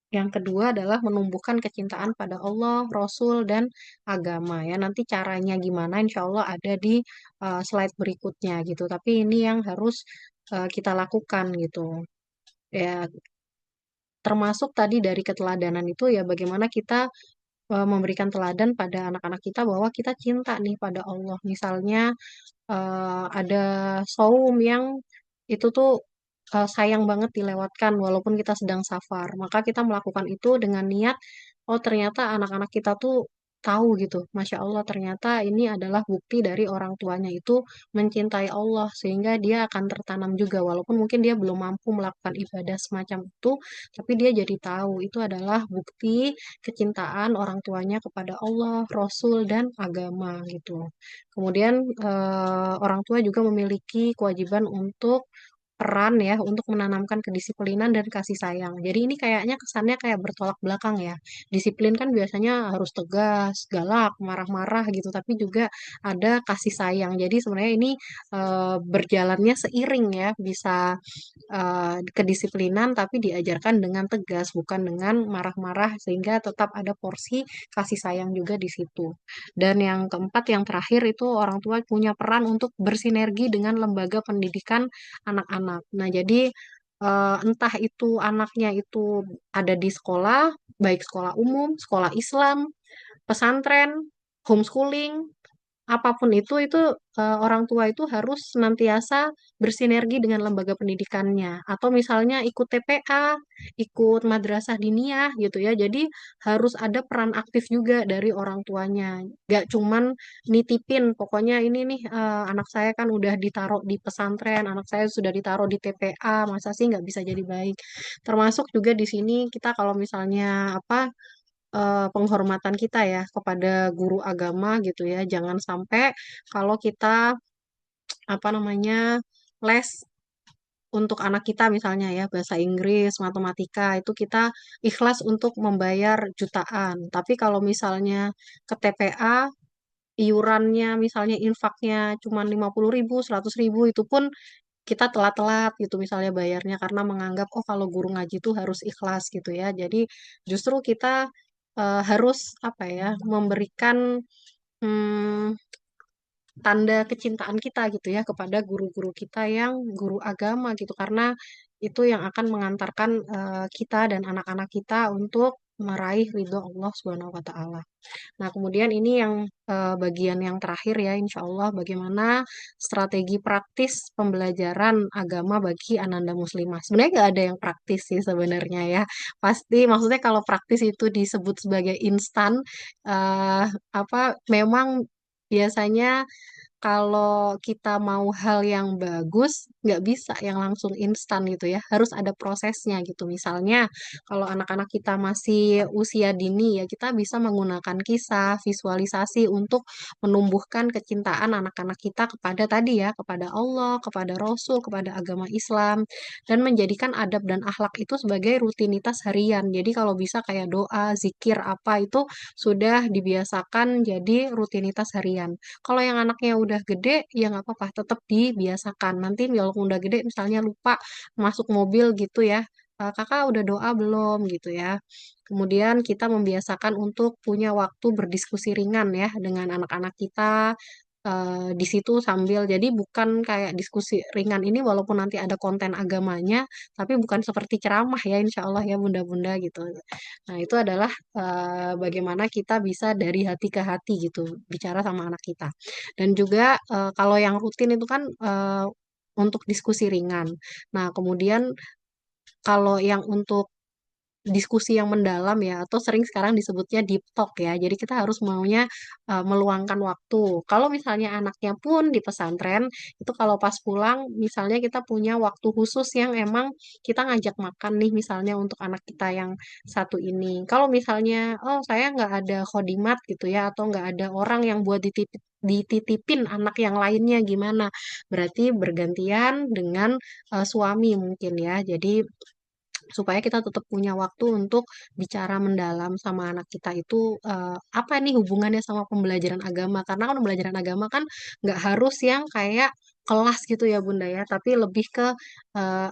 Speaker 3: yang kedua adalah menumbuhkan kecintaan pada Allah, Rasul, dan agama ya. Nanti caranya gimana insya Allah ada di slide berikutnya gitu. Tapi ini yang harus kita lakukan gitu. Ya, termasuk tadi dari keteladanan itu ya bagaimana kita memberikan teladan pada anak-anak kita bahwa kita cinta nih pada Allah. Misalnya ada saum yang itu tuh sayang banget dilewatkan walaupun kita sedang safar. Maka kita melakukan itu dengan niat, oh ternyata anak-anak kita tuh tahu gitu. Masya Allah ternyata ini adalah bukti dari orang tuanya itu mencintai Allah sehingga dia akan tertanam juga walaupun mungkin dia belum mampu melakukan ibadah semacam itu, tapi dia jadi tahu itu adalah bukti kecintaan orang tuanya kepada Allah, Rasul, dan agama gitu. Kemudian orang tua juga memiliki kewajiban untuk peran ya untuk menanamkan kedisiplinan dan kasih sayang. Jadi ini kayaknya kesannya kayak bertolak belakang ya. Disiplin kan biasanya harus tegas, galak, marah-marah gitu, tapi juga ada kasih sayang. Jadi sebenarnya ini berjalannya seiring ya, bisa kedisiplinan tapi diajarkan dengan tegas, bukan dengan marah-marah sehingga tetap ada porsi kasih sayang juga di situ. Dan yang keempat, yang terakhir itu orang tua punya peran untuk bersinergi dengan lembaga pendidikan anak-anak. Nah, jadi entah itu anaknya itu ada di sekolah, baik sekolah umum, sekolah Islam, pesantren, homeschooling, apapun itu orang tua itu harus senantiasa bersinergi dengan lembaga pendidikannya atau misalnya ikut TPA, ikut madrasah diniyah gitu ya. Jadi harus ada peran aktif juga dari orang tuanya. Gak cuman nitipin, pokoknya ini nih anak saya kan udah ditaruh di pesantren, anak saya sudah ditaruh di TPA, masa sih nggak bisa jadi baik. Termasuk juga di sini kita kalau misalnya apa penghormatan kita ya kepada guru agama gitu ya. Jangan sampai kalau kita apa namanya les untuk anak kita misalnya ya bahasa Inggris, matematika itu kita ikhlas untuk membayar jutaan. Tapi kalau misalnya ke TPA iurannya misalnya infaknya cuma 50.000, 100.000 itu pun kita telat-telat gitu misalnya bayarnya karena menganggap oh kalau guru ngaji itu harus ikhlas gitu ya. Jadi justru kita harus apa ya memberikan hmm, tanda kecintaan kita gitu ya kepada guru-guru kita yang guru agama gitu karena itu yang akan mengantarkan kita dan anak-anak kita untuk meraih ridho Allah Subhanahu wa taala. Nah, kemudian ini yang bagian yang terakhir ya, insya Allah bagaimana strategi praktis pembelajaran agama bagi ananda muslimah. Sebenarnya nggak ada yang praktis sih sebenarnya ya. Pasti maksudnya kalau praktis itu disebut sebagai instan, eh, apa memang biasanya kalau kita mau hal yang bagus, nggak bisa yang langsung instan gitu ya. Harus ada prosesnya gitu. Misalnya, kalau anak-anak kita masih usia dini ya, kita bisa menggunakan kisah, visualisasi untuk menumbuhkan kecintaan anak-anak kita kepada tadi ya, kepada Allah, kepada Rasul, kepada agama Islam, dan menjadikan adab dan akhlak itu sebagai rutinitas harian. Jadi kalau bisa kayak doa, zikir, apa itu sudah dibiasakan jadi rutinitas harian. Kalau yang anaknya udah gede, ya nggak apa-apa, tetap dibiasakan. Nanti walaupun udah gede, misalnya lupa masuk mobil gitu ya, kakak udah doa belum gitu ya. Kemudian kita membiasakan untuk punya waktu berdiskusi ringan ya dengan anak-anak kita di situ sambil jadi bukan kayak diskusi ringan ini walaupun nanti ada konten agamanya, tapi bukan seperti ceramah ya insya Allah ya bunda-bunda gitu. Nah itu adalah bagaimana kita bisa dari hati ke hati gitu bicara sama anak kita. Dan juga kalau yang rutin itu kan untuk diskusi ringan. Nah kemudian kalau yang untuk diskusi yang mendalam ya atau sering sekarang disebutnya deep talk ya. Jadi kita harus maunya meluangkan waktu. Kalau misalnya anaknya pun di pesantren itu kalau pas pulang misalnya kita punya waktu khusus yang emang kita ngajak makan nih misalnya untuk anak kita yang satu ini. Kalau misalnya oh saya nggak ada khodimat gitu ya atau nggak ada orang yang buat dititipin anak yang lainnya gimana? Berarti bergantian dengan suami mungkin ya. Jadi supaya kita tetap punya waktu untuk bicara mendalam sama anak kita itu apa nih hubungannya sama pembelajaran agama karena kan pembelajaran agama kan nggak harus yang kayak kelas gitu ya Bunda ya tapi lebih ke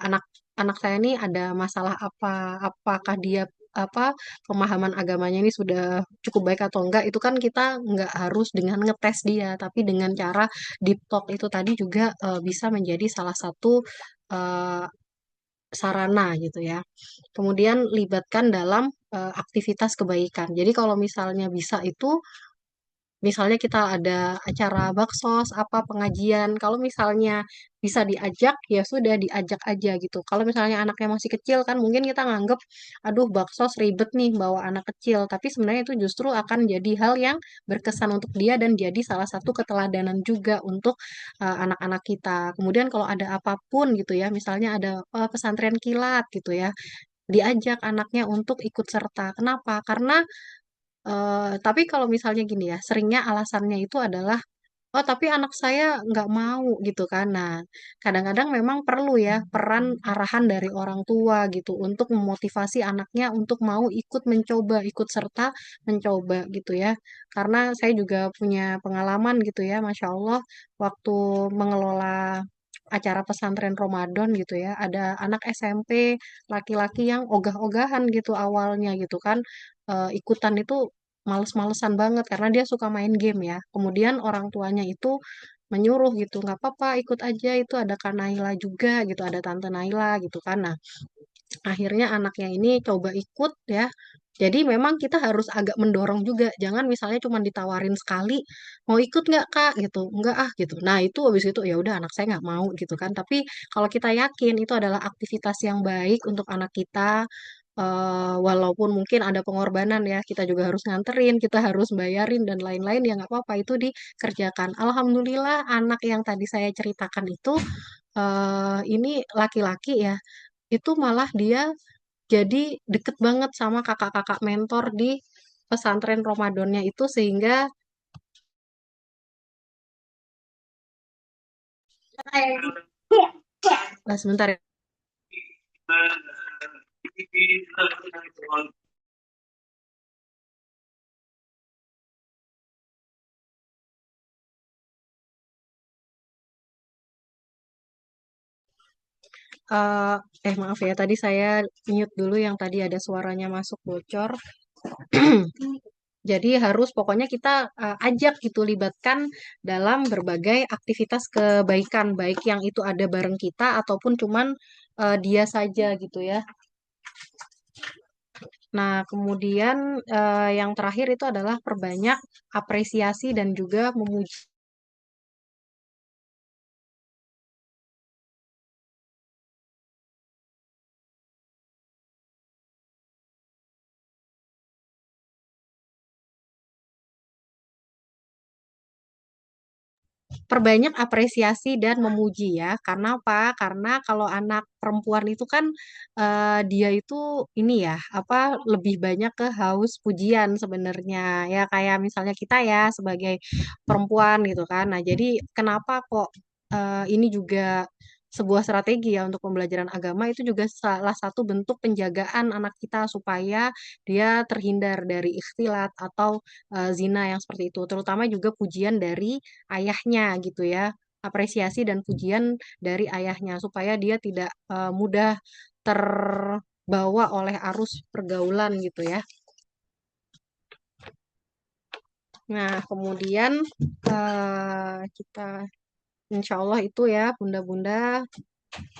Speaker 3: anak anak saya nih ada masalah apa apakah dia apa pemahaman agamanya ini sudah cukup baik atau enggak itu kan kita nggak harus dengan ngetes dia tapi dengan cara deep talk itu tadi juga bisa menjadi salah satu eh, sarana gitu ya. Kemudian libatkan dalam aktivitas kebaikan. Jadi kalau misalnya bisa itu misalnya kita ada acara baksos, apa pengajian, kalau misalnya bisa diajak, ya sudah diajak aja gitu. Kalau misalnya anaknya masih kecil kan mungkin kita nganggep, aduh baksos ribet nih bawa anak kecil. Tapi sebenarnya itu justru akan jadi hal yang berkesan untuk dia dan jadi salah satu keteladanan juga untuk anak-anak kita. Kemudian kalau ada apapun gitu ya, misalnya ada pesantren kilat gitu ya, diajak anaknya untuk ikut serta. Kenapa? Karena tapi kalau misalnya gini ya, seringnya alasannya itu adalah, oh tapi anak saya nggak mau gitu kan. Nah, kadang-kadang memang perlu ya peran arahan dari orang tua gitu untuk memotivasi anaknya untuk mau ikut mencoba, ikut serta mencoba gitu ya. Karena saya juga punya pengalaman gitu ya, Masya Allah, waktu mengelola acara pesantren Ramadan gitu ya, ada anak SMP laki-laki yang ogah-ogahan gitu awalnya gitu kan ikutan itu males-malesan banget karena dia suka main game ya. Kemudian orang tuanya itu menyuruh gitu, nggak apa-apa ikut aja itu ada Kak Naila juga gitu, ada Tante Naila gitu kan. Nah, akhirnya anaknya ini coba ikut ya. Jadi memang kita harus agak mendorong juga. Jangan misalnya cuma ditawarin sekali, mau ikut nggak Kak gitu. Nggak ah gitu. Nah itu habis itu ya udah anak saya nggak mau gitu kan. Tapi kalau kita yakin itu adalah aktivitas yang baik untuk anak kita, walaupun mungkin ada pengorbanan ya, kita juga harus nganterin, kita harus bayarin dan lain-lain ya nggak apa-apa itu dikerjakan. Alhamdulillah anak yang tadi saya ceritakan itu ini laki-laki ya itu malah dia jadi deket banget sama kakak-kakak mentor di pesantren Ramadannya itu sehingga sebentar ya. Eh maaf ya tadi saya mute dulu yang tadi ada suaranya masuk bocor. Jadi harus pokoknya kita ajak gitu libatkan dalam berbagai aktivitas kebaikan baik yang itu ada bareng kita ataupun cuman dia saja gitu ya. Nah, kemudian yang terakhir itu adalah perbanyak apresiasi dan juga memuji. Perbanyak apresiasi dan memuji ya. Karena apa? Karena kalau anak perempuan itu kan dia itu ini ya, apa lebih banyak ke haus pujian sebenarnya. Ya kayak misalnya kita ya sebagai perempuan gitu kan. Nah, jadi kenapa kok ini juga sebuah strategi ya untuk pembelajaran agama itu juga salah satu bentuk penjagaan anak kita supaya dia terhindar dari ikhtilat atau zina yang seperti itu. Terutama juga pujian dari ayahnya gitu ya, apresiasi dan pujian dari ayahnya supaya dia tidak mudah terbawa oleh arus pergaulan gitu ya. Nah, kemudian kita insya Allah itu ya bunda-bunda.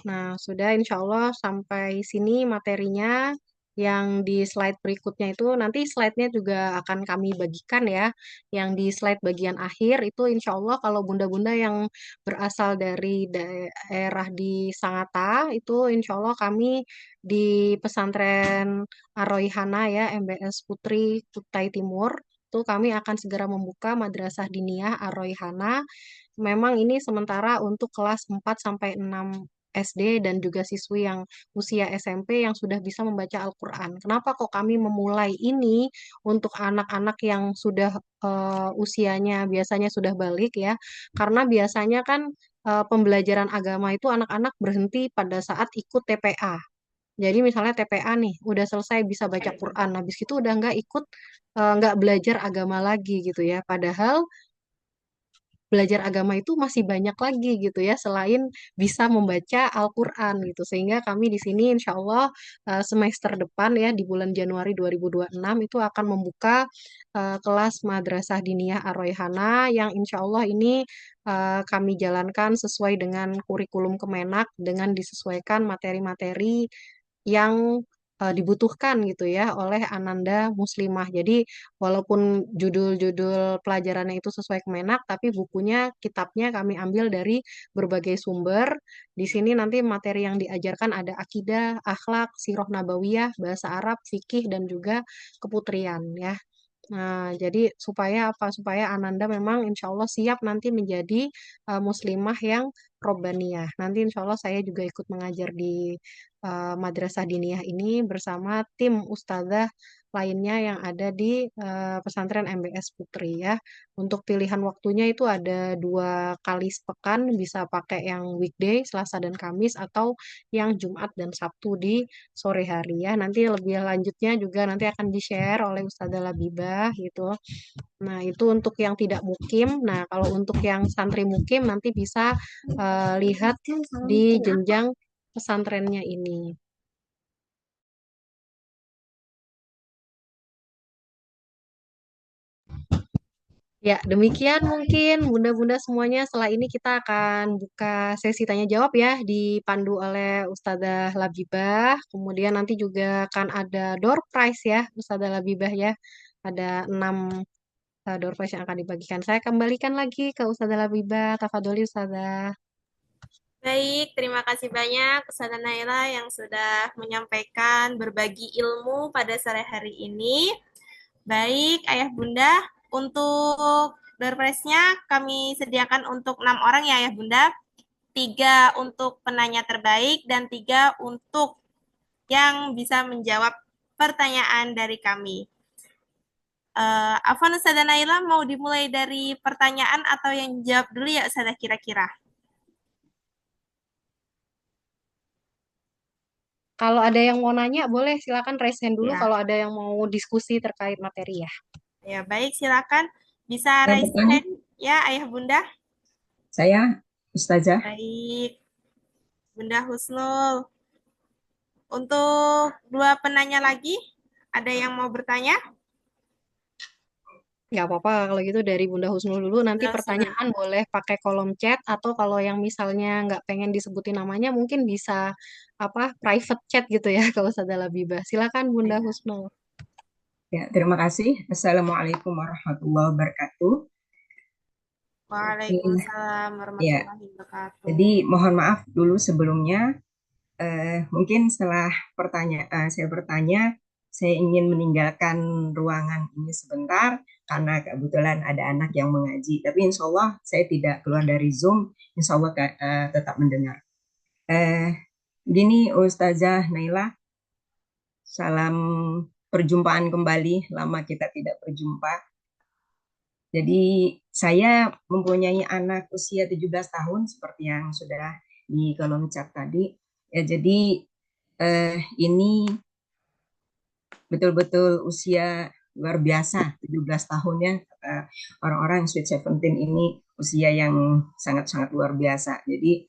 Speaker 3: Nah, sudah insya Allah sampai sini materinya. Yang di slide berikutnya itu nanti slide-nya juga akan kami bagikan ya. Yang di slide bagian akhir itu insya Allah kalau bunda-bunda yang berasal dari daerah di Sangatta itu insya Allah kami di pesantren Ar-Royhana ya MBS Putri Kutai Timur itu kami akan segera membuka Madrasah Diniyah Ar-Royhana. Memang ini sementara untuk kelas 4 sampai 6 SD dan juga siswi yang usia SMP yang sudah bisa membaca Al-Quran. Kenapa kok kami memulai ini untuk anak-anak yang sudah usianya biasanya sudah balik ya? Karena biasanya kan pembelajaran agama itu anak-anak berhenti pada saat ikut TPA. Jadi misalnya TPA nih, udah selesai bisa baca Quran, habis itu udah nggak ikut, nggak belajar agama lagi gitu ya. Padahal belajar agama itu masih banyak lagi gitu ya selain bisa membaca Al-Quran gitu sehingga kami di sini insya Allah semester depan ya di bulan Januari 2026 itu akan membuka kelas Madrasah Diniyah Ar-Royhana yang insya Allah ini kami jalankan sesuai dengan kurikulum Kemenak dengan disesuaikan materi-materi yang dibutuhkan gitu ya oleh Ananda Muslimah. Jadi walaupun judul-judul pelajarannya itu sesuai Kemenak, tapi bukunya, kitabnya kami ambil dari berbagai sumber. Di sini nanti materi yang diajarkan ada akidah, akhlak, sirah nabawiyah, bahasa Arab, fikih, dan juga keputrian ya. Nah, jadi supaya apa? Supaya Ananda memang insya Allah siap nanti menjadi muslimah yang robbaniyah. Nanti insya Allah saya juga ikut mengajar di Madrasah Diniyah ini bersama tim ustazah lainnya yang ada di pesantren MBS Putri ya. Untuk pilihan waktunya itu ada 2 kali sepekan, bisa pakai yang weekday, Selasa dan Kamis, atau yang Jumat dan Sabtu di sore hari ya. Nanti lebih lanjutnya juga nanti akan di-share oleh Ustazah Labibah gitu. Nah, itu untuk yang tidak mukim. Nah, kalau untuk yang santri mukim nanti bisa lihat di jenjang pesantrennya ini. Ya, demikian mungkin bunda-bunda semuanya. Setelah ini kita akan buka sesi tanya jawab ya, dipandu oleh Ustazah Labibah. Kemudian nanti juga akan ada door prize ya, Ustazah Labibah ya. Ada 6 door prize yang akan dibagikan. Saya kembalikan lagi ke Ustazah Labibah. Tafadholi Ustazah.
Speaker 1: Baik, terima kasih banyak Ustazah Naila yang sudah menyampaikan berbagi ilmu pada sore hari ini. Baik, Ayah Bunda, untuk door prize-nya kami sediakan untuk 6 orang ya Ayah Bunda. 3 untuk penanya terbaik dan 3 untuk yang bisa menjawab pertanyaan dari kami. Afwan Ustazah Naila mau dimulai dari pertanyaan atau yang jawab dulu ya Ustazah kira-kira?
Speaker 3: Kalau ada yang mau nanya, boleh silakan raise hand dulu
Speaker 1: Ya,
Speaker 3: kalau ada yang mau diskusi terkait materi ya.
Speaker 1: ya baik silakan bisa
Speaker 2: Saya
Speaker 1: raise
Speaker 2: bertanya,
Speaker 1: hand ya Ayah Bunda.
Speaker 2: saya Ustazah.
Speaker 1: Baik, Bunda Husnul. Untuk 2 penanya lagi, ada yang mau bertanya?
Speaker 3: Nggak apa-apa kalau gitu dari Bunda Husnul dulu. Nanti
Speaker 1: Bunda Husnul.
Speaker 3: pertanyaan boleh pakai kolom chat atau kalau yang misalnya nggak pengen disebutin namanya mungkin bisa apa private chat gitu ya kalau Ustazah Labibah. Silakan Bunda
Speaker 1: Ya.
Speaker 3: Husnul.
Speaker 2: Ya, terima kasih. Assalamualaikum warahmatullahi wabarakatuh. Oke,
Speaker 1: Waalaikumsalam
Speaker 2: ya.
Speaker 1: warahmatullahi wabarakatuh.
Speaker 2: Jadi mohon maaf dulu sebelumnya. Mungkin setelah saya bertanya, saya ingin meninggalkan ruangan ini sebentar karena kebetulan ada anak yang mengaji. Tapi insya Allah saya tidak keluar dari Zoom. Insya Allah tetap mendengar. Eh, Gini Ustazah Naila, salam perjumpaan kembali. Lama kita tidak berjumpa. Jadi saya mempunyai anak usia 17 tahun seperti yang sudah di kolom chat tadi. Ya, jadi ini betul-betul usia luar biasa, 17 tahunnya. Orang-orang Sweet Seventeen ini usia yang sangat-sangat luar biasa. Jadi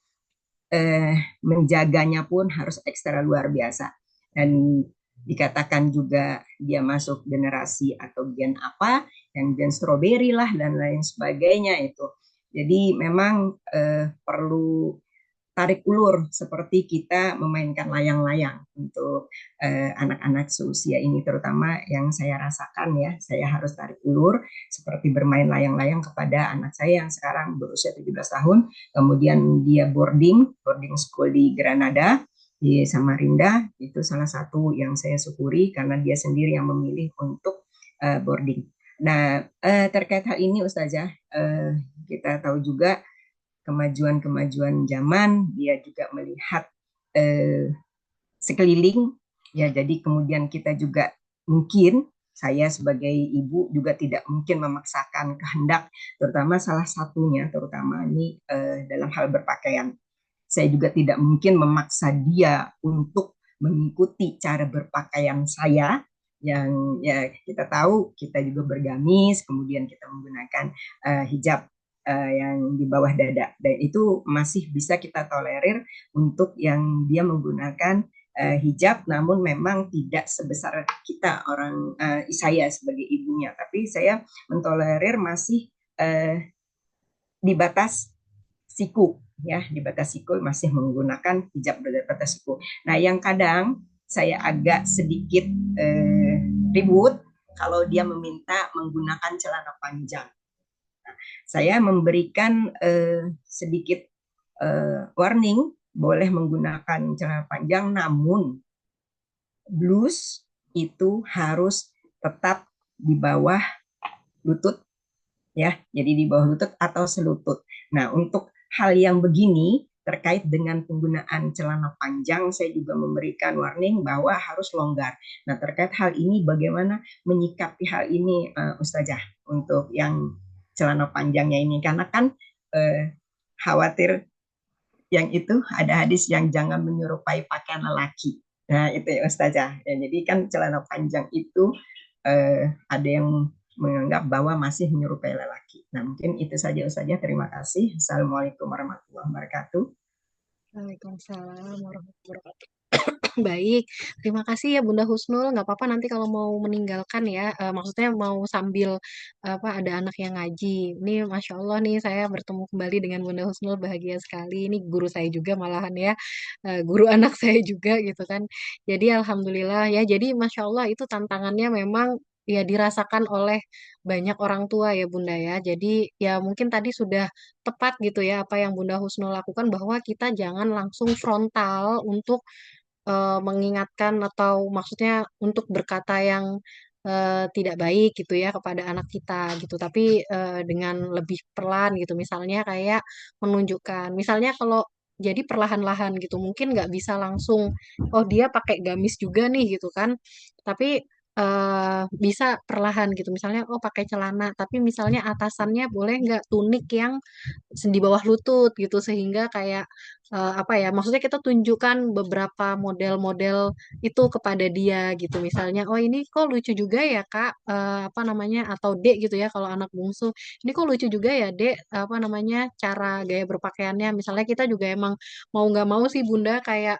Speaker 2: eh, menjaganya pun harus ekstra luar biasa. Dan dikatakan juga dia masuk generasi atau gen apa, yang gen strawberry lah dan lain sebagainya itu. Jadi memang perlu tarik ulur seperti kita memainkan layang-layang untuk anak-anak seusia ini, terutama yang saya rasakan ya, saya harus tarik ulur seperti bermain layang-layang kepada anak saya yang sekarang berusia 17 tahun, kemudian dia boarding school di Granada, di Samarinda. Itu salah satu yang saya syukuri karena dia sendiri yang memilih untuk boarding. Nah, terkait hal ini Ustazah, kita tahu juga kemajuan-kemajuan zaman, dia juga melihat eh, sekeliling, ya jadi kemudian kita juga mungkin saya sebagai ibu juga tidak mungkin memaksakan kehendak, terutama salah satunya, terutama ini dalam hal berpakaian. Saya juga tidak mungkin memaksa dia untuk mengikuti cara berpakaian saya yang ya kita tahu kita juga bergamis, kemudian kita menggunakan hijab yang di bawah dada, dan itu masih bisa kita tolerir untuk yang dia menggunakan hijab, namun memang tidak sebesar kita orang saya sebagai ibunya, tapi saya mentolerir masih di batas siku, ya di batas siku masih menggunakan hijab di batas siku. Nah yang kadang saya agak sedikit ribut kalau dia meminta menggunakan celana panjang. Saya memberikan sedikit warning, boleh menggunakan celana panjang, namun blus itu harus tetap di bawah lutut, ya, jadi di bawah lutut atau selutut. Nah, untuk hal yang begini terkait dengan penggunaan celana panjang, saya juga memberikan warning bahwa harus longgar. Nah, terkait hal ini bagaimana menyikapi hal ini, Ustazah, untuk yang celana panjangnya ini, karena kan khawatir yang itu ada hadis yang jangan menyerupai pakaian lelaki. Nah, itu ya Ustazah. Ya, jadi kan celana panjang itu ada yang menganggap bahwa masih menyerupai lelaki. Nah, mungkin itu saja Ustazah. Terima kasih. Assalamualaikum warahmatullahi wabarakatuh.
Speaker 3: Waalaikumsalam warahmatullahi wabarakatuh. Baik, terima kasih ya Bunda Husnul. Nggak apa-apa nanti kalau mau meninggalkan ya, maksudnya mau sambil apa ada anak yang ngaji. Ini Masya Allah nih saya bertemu kembali dengan Bunda Husnul, bahagia sekali. Ini guru saya juga malahan ya, guru anak saya juga gitu kan. Jadi Alhamdulillah ya. Jadi Masya Allah itu tantangannya memang ya dirasakan oleh banyak orang tua ya Bunda ya. Jadi ya mungkin tadi sudah tepat gitu ya apa yang Bunda Husnul lakukan, bahwa kita jangan langsung frontal untuk mengingatkan atau maksudnya untuk berkata yang tidak baik gitu ya kepada anak kita gitu, tapi dengan lebih perlahan gitu, misalnya kayak menunjukkan, misalnya kalau jadi perlahan-lahan gitu, mungkin nggak bisa langsung oh dia pakai gamis juga nih gitu kan, tapi bisa perlahan gitu, misalnya oh pakai celana tapi misalnya atasannya boleh nggak tunik yang di bawah lutut gitu, sehingga kayak apa ya, maksudnya kita tunjukkan beberapa model-model itu kepada dia gitu, misalnya oh ini kok lucu juga ya kak, apa namanya, atau dek gitu ya kalau anak bungsu, ini kok lucu juga ya dek, apa namanya, cara gaya berpakaiannya, misalnya kita juga emang mau nggak mau sih bunda kayak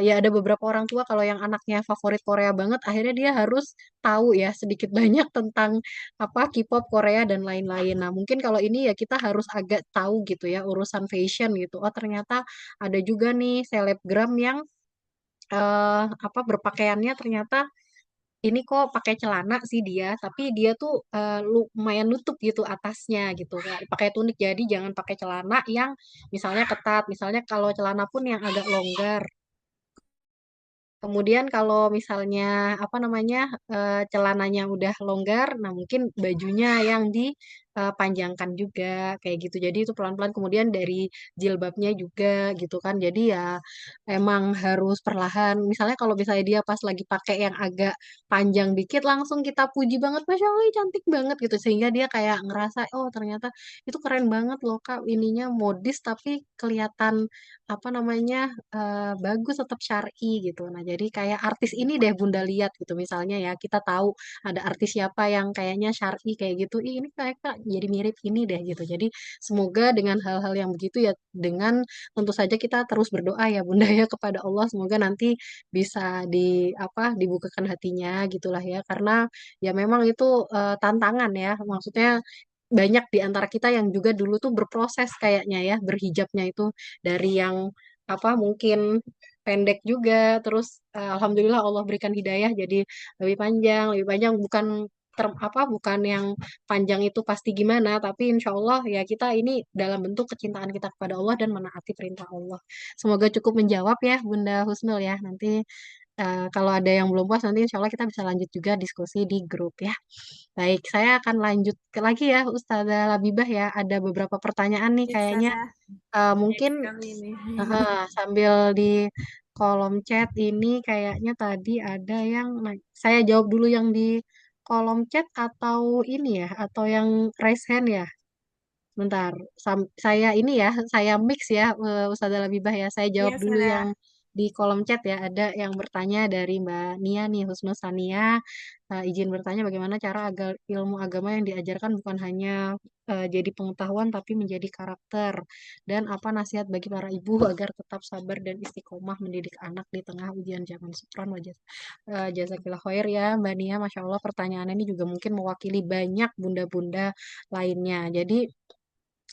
Speaker 3: ya ada beberapa orang tua kalau yang anaknya favorit Korea banget, akhirnya dia harus tahu ya sedikit banyak tentang apa K-pop Korea dan lain-lain. Nah, mungkin kalau ini ya kita harus agak tahu gitu ya urusan fashion gitu. Oh, ternyata ada juga nih selebgram yang apa berpakaiannya ternyata ini kok pakai celana sih dia, tapi dia tuh lumayan nutup gitu atasnya gitu, nggak pakai tunik. Jadi jangan pakai celana yang misalnya ketat. Misalnya kalau celana pun yang agak longgar. Kemudian kalau misalnya apa namanya celananya udah longgar, nah mungkin bajunya yang dipanjangkan juga kayak gitu. Jadi itu pelan-pelan kemudian dari jilbabnya juga gitu kan. Jadi ya emang harus perlahan. Misalnya kalau misalnya dia pas lagi pakai yang agak panjang dikit, langsung kita puji banget, Masya Allah cantik banget gitu. Sehingga dia kayak ngerasa, oh ternyata itu keren banget loh Kak, ininya modis tapi kelihatan apa namanya bagus tetap syar'i gitu. Nah, jadi kayak artis ini deh Bunda lihat gitu misalnya ya kita tahu ada artis siapa yang kayaknya syar'i kayak gitu. Ih, ini kayak Kak, jadi mirip ini deh gitu. Jadi semoga dengan hal-hal yang begitu ya dengan tentu saja kita terus berdoa ya Bunda ya kepada Allah semoga nanti bisa dibukakan hatinya gitulah ya karena ya memang itu tantangan ya maksudnya banyak di antara kita yang juga dulu tuh berproses kayaknya ya berhijabnya itu dari yang mungkin pendek juga terus alhamdulillah Allah berikan hidayah jadi lebih panjang bukan bukan yang panjang itu pasti gimana tapi insya Allah ya kita ini dalam bentuk kecintaan kita kepada Allah dan menaati perintah Allah. Semoga cukup menjawab ya Bunda Husnul ya nanti kalau ada yang belum puas nanti insya Allah kita bisa lanjut juga diskusi di grup ya. Baik, saya akan lanjut lagi ya Ustazah Labibah ya. Ada beberapa pertanyaan nih
Speaker 1: Ya,
Speaker 3: kayaknya
Speaker 1: Ustazah. Banyak
Speaker 3: mungkin
Speaker 1: sekali ini.
Speaker 3: sambil di kolom chat ini kayaknya tadi ada yang saya jawab dulu yang di kolom chat atau ini ya atau yang raise hand ya. Bentar, saya ini ya, saya mix ya, Ustazah Labibah ya. Saya jawab
Speaker 1: Iya,
Speaker 3: dulu yang
Speaker 1: Ustazah.
Speaker 3: di kolom chat ya. Ada yang bertanya dari Mbak Nia nih, Husnul Sania. Izin bertanya bagaimana cara agar ilmu agama yang diajarkan bukan hanya jadi pengetahuan tapi menjadi karakter. Dan apa nasihat bagi para ibu agar tetap sabar dan istiqomah mendidik anak di tengah ujian zaman. Syukran wajah. Jazakillah khair ya Mbak Nia. Masya Allah pertanyaan ini juga mungkin mewakili banyak bunda-bunda lainnya. Jadi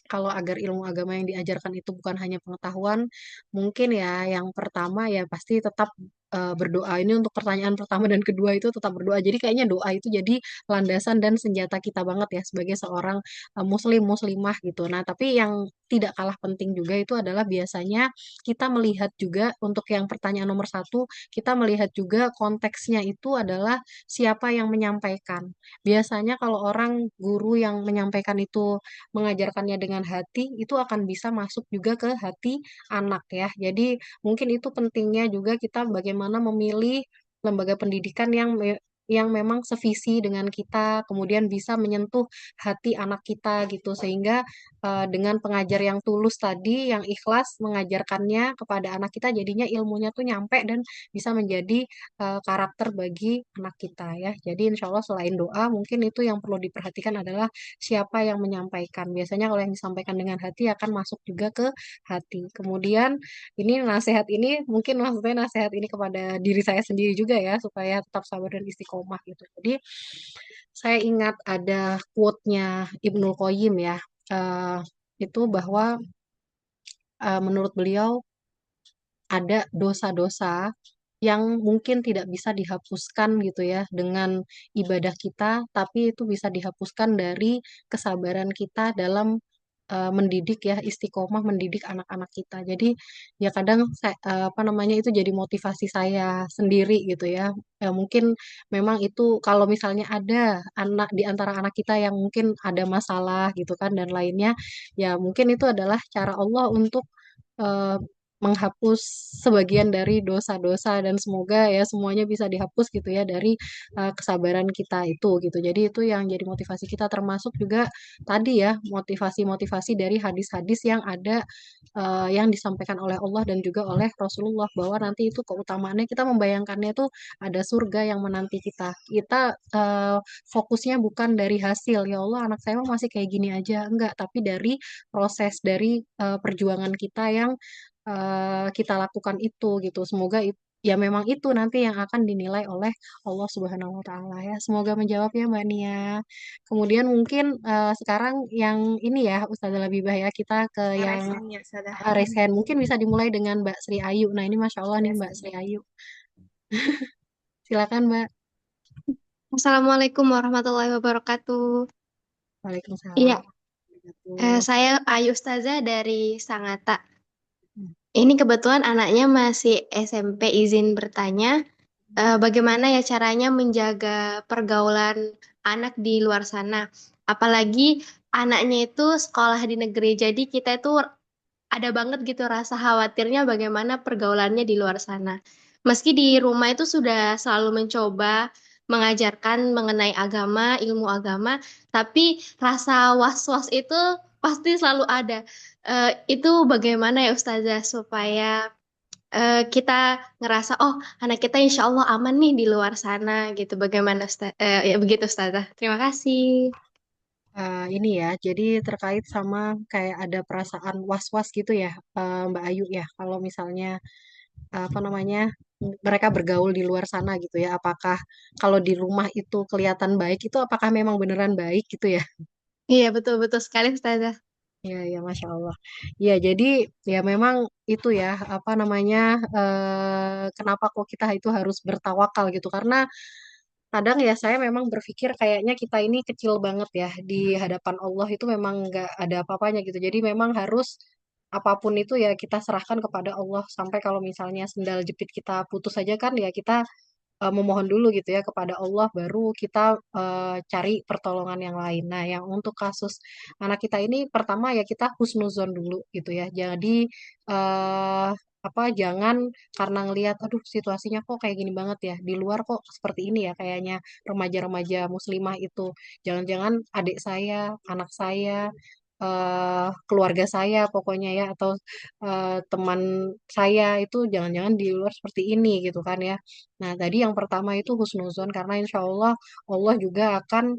Speaker 3: kalau agar ilmu agama yang diajarkan itu bukan hanya pengetahuan, mungkin ya yang pertama ya pasti tetap berdoa. Ini untuk pertanyaan pertama dan kedua itu tetap berdoa. Jadi kayaknya doa itu jadi landasan dan senjata kita banget ya sebagai seorang muslim muslimah gitu. Nah, tapi yang tidak kalah penting juga itu adalah biasanya kita melihat juga untuk yang pertanyaan nomor satu, kita melihat juga konteksnya itu adalah siapa yang menyampaikan. Biasanya kalau orang guru yang menyampaikan itu mengajarkannya dengan hati, itu akan bisa masuk juga ke hati anak ya. Jadi mungkin itu pentingnya juga kita bagaimana memilih lembaga pendidikan yang memang sevisi dengan kita, kemudian bisa menyentuh hati anak kita gitu, sehingga dengan pengajar yang tulus tadi, yang ikhlas mengajarkannya kepada anak kita, jadinya ilmunya tuh nyampe dan bisa menjadi karakter bagi anak kita ya. Jadi insya Allah selain doa, mungkin itu yang perlu diperhatikan adalah siapa yang menyampaikan. Biasanya kalau yang disampaikan dengan hati akan masuk juga ke hati. Kemudian ini nasihat ini mungkin maksudnya nasihat ini kepada diri saya sendiri juga ya supaya tetap sabar dan istiqomah gitu. Jadi saya ingat ada quote-nya Ibnul Qayyim ya. eh, itu bahwa menurut beliau ada dosa-dosa yang mungkin tidak bisa dihapuskan gitu ya dengan ibadah kita, tapi itu bisa dihapuskan dari kesabaran kita dalam mendidik ya istiqomah mendidik anak-anak kita. Jadi ya kadang apa namanya itu jadi motivasi saya sendiri gitu ya. Mungkin memang itu kalau misalnya ada anak di antara anak kita yang mungkin ada masalah gitu kan dan lainnya, ya mungkin itu adalah cara Allah untuk eh, menghapus sebagian dari dosa-dosa dan semoga ya semuanya bisa dihapus gitu ya dari kesabaran kita itu gitu. Jadi itu yang jadi motivasi kita termasuk juga tadi ya motivasi-motivasi dari hadis-hadis yang ada yang disampaikan oleh Allah dan juga oleh Rasulullah bahwa nanti itu keutamaannya kita membayangkannya itu ada surga yang menanti kita. Kita fokusnya bukan dari hasil ya Allah anak saya mah masih kayak gini aja enggak tapi dari proses dari perjuangan kita yang kita lakukan itu gitu. Semoga ya memang itu nanti yang akan dinilai oleh Allah Subhanahu wa taala ya. Semoga menjawab ya Mbak Nia. Kemudian mungkin sekarang yang ini ya Ustazah Labibah ya kita ke yang
Speaker 1: Resennya, Ustazah.
Speaker 3: resen. Mungkin bisa dimulai dengan Mbak Sri Ayu. Nah, ini Masya Allah nih
Speaker 1: Ya,
Speaker 3: Mbak
Speaker 1: Ustazah.
Speaker 3: Sri Ayu. Silakan Mbak.
Speaker 4: Assalamualaikum warahmatullahi wabarakatuh. Iya,
Speaker 3: Waalaikumsalam. Wabarakatuh.
Speaker 4: saya Ayu Ustazah dari Sangatta. Ini kebetulan anaknya masih SMP izin bertanya, bagaimana ya caranya menjaga pergaulan anak di luar sana. Apalagi anaknya itu sekolah di negeri, jadi kita itu ada banget gitu rasa khawatirnya bagaimana pergaulannya di luar sana. Meski di rumah itu sudah selalu mencoba mengajarkan mengenai agama, ilmu agama, tapi rasa was-was itu pasti selalu ada. Itu bagaimana ya Ustazah supaya kita ngerasa oh anak kita insya Allah aman nih di luar sana gitu. Bagaimana ya begitu Ustazah. Terima kasih.
Speaker 3: Ini ya, jadi terkait sama kayak ada perasaan was-was gitu ya, Mbak Ayu ya. Kalau misalnya apa namanya mereka bergaul di luar sana gitu ya, apakah kalau di rumah itu kelihatan baik itu apakah memang beneran baik gitu ya?
Speaker 4: Iya betul-betul sekali Ustazah.
Speaker 3: Ya, ya, Masya Allah. Ya, jadi ya memang itu ya, apa namanya, kenapa kok kita itu harus bertawakal gitu. Karena kadang ya saya memang berpikir kayaknya kita ini kecil banget ya di hadapan Allah itu memang nggak ada apa-apanya gitu. Jadi memang harus apapun itu ya kita serahkan kepada Allah. Sampai kalau misalnya sendal jepit kita putus saja kan ya kita memohon dulu gitu ya kepada Allah baru kita cari pertolongan yang lain. Nah, yang untuk kasus anak kita ini pertama ya kita husnuzon dulu gitu ya. Jadi eh apa jangan karena ngelihat aduh situasinya kok kayak gini banget ya di luar kok seperti ini ya kayaknya remaja-remaja muslimah itu jangan-jangan adik saya anak saya keluarga saya pokoknya ya atau teman saya itu jangan-jangan di luar seperti ini gitu kan ya. Nah, tadi yang pertama itu husnuzon karena insya Allah Allah juga akan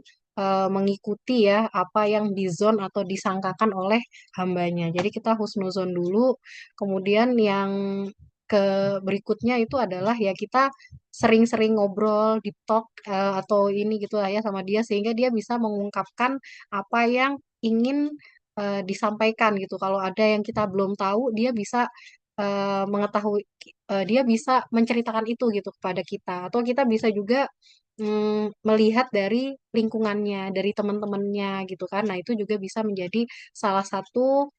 Speaker 3: mengikuti ya apa yang dizon atau disangkakan oleh hambanya. Jadi kita husnuzon dulu, kemudian yang ke berikutnya itu adalah ya kita sering-sering ngobrol, deep talk atau ini gitu lah ya sama dia sehingga dia bisa mengungkapkan apa yang ingin disampaikan gitu. Kalau ada yang kita belum tahu, dia bisa mengetahui dia bisa menceritakan itu gitu kepada kita atau kita bisa juga melihat dari lingkungannya, dari teman-temannya gitu kan. Nah, itu juga bisa menjadi salah satu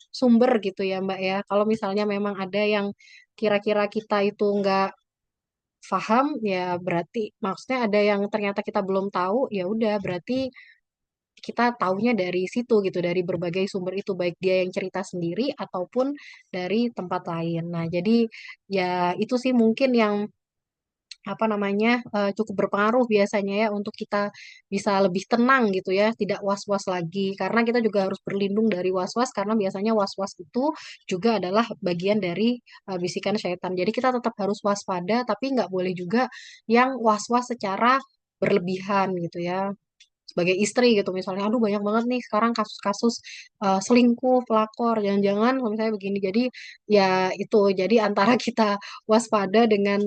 Speaker 3: sumber gitu ya, Mbak ya. Kalau misalnya memang ada yang kira-kira kita itu nggak paham, ya berarti maksudnya ada yang ternyata kita belum tahu, ya udah berarti kita taunya dari situ gitu, dari berbagai sumber itu, baik dia yang cerita sendiri ataupun dari tempat lain. Nah, jadi ya itu sih mungkin yang apa namanya cukup berpengaruh biasanya ya untuk kita bisa lebih tenang gitu ya, tidak was-was lagi. Karena kita juga harus berlindung dari was-was karena biasanya was-was itu juga adalah bagian dari bisikan syaitan. Jadi kita tetap harus waspada, tapi nggak boleh juga yang was-was secara berlebihan gitu ya sebagai istri gitu misalnya aduh banyak banget nih sekarang kasus-kasus selingkuh pelakor jangan-jangan kalau misalnya begini jadi ya itu jadi antara kita waspada dengan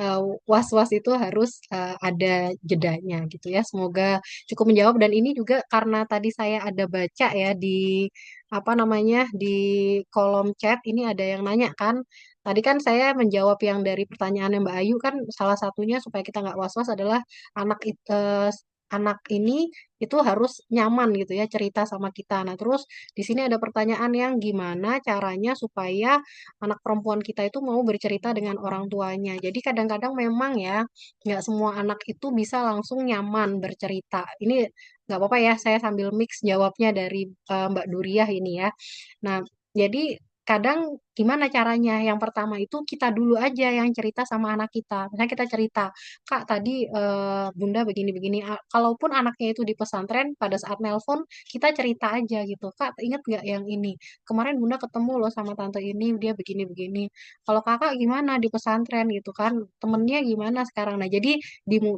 Speaker 3: uh, was-was itu harus ada jedanya gitu ya semoga cukup menjawab dan ini juga karena tadi saya ada baca ya di apa namanya di kolom chat ini ada yang nanya kan tadi kan saya menjawab yang dari pertanyaannya Mbak Ayu kan salah satunya supaya kita nggak was-was adalah anak ini itu harus nyaman gitu ya cerita sama kita. Nah, terus di sini ada pertanyaan yang gimana caranya supaya anak perempuan kita itu mau bercerita dengan orang tuanya. Jadi kadang-kadang memang ya nggak semua anak itu bisa langsung nyaman bercerita. Ini nggak apa-apa ya, saya sambil mix jawabnya dari Mbak Duriah ini ya. Nah, jadi kadang gimana caranya? Yang pertama itu kita dulu aja yang cerita sama anak kita. Misalnya kita cerita, Kak, tadi Bunda begini-begini. Kalaupun anaknya itu di pesantren, pada saat nelpon, kita cerita aja gitu. Kak, inget nggak yang ini? Kemarin Bunda ketemu loh sama tante ini, dia begini-begini. Kalau kakak gimana di pesantren gitu kan? Temennya gimana sekarang? Nah, jadi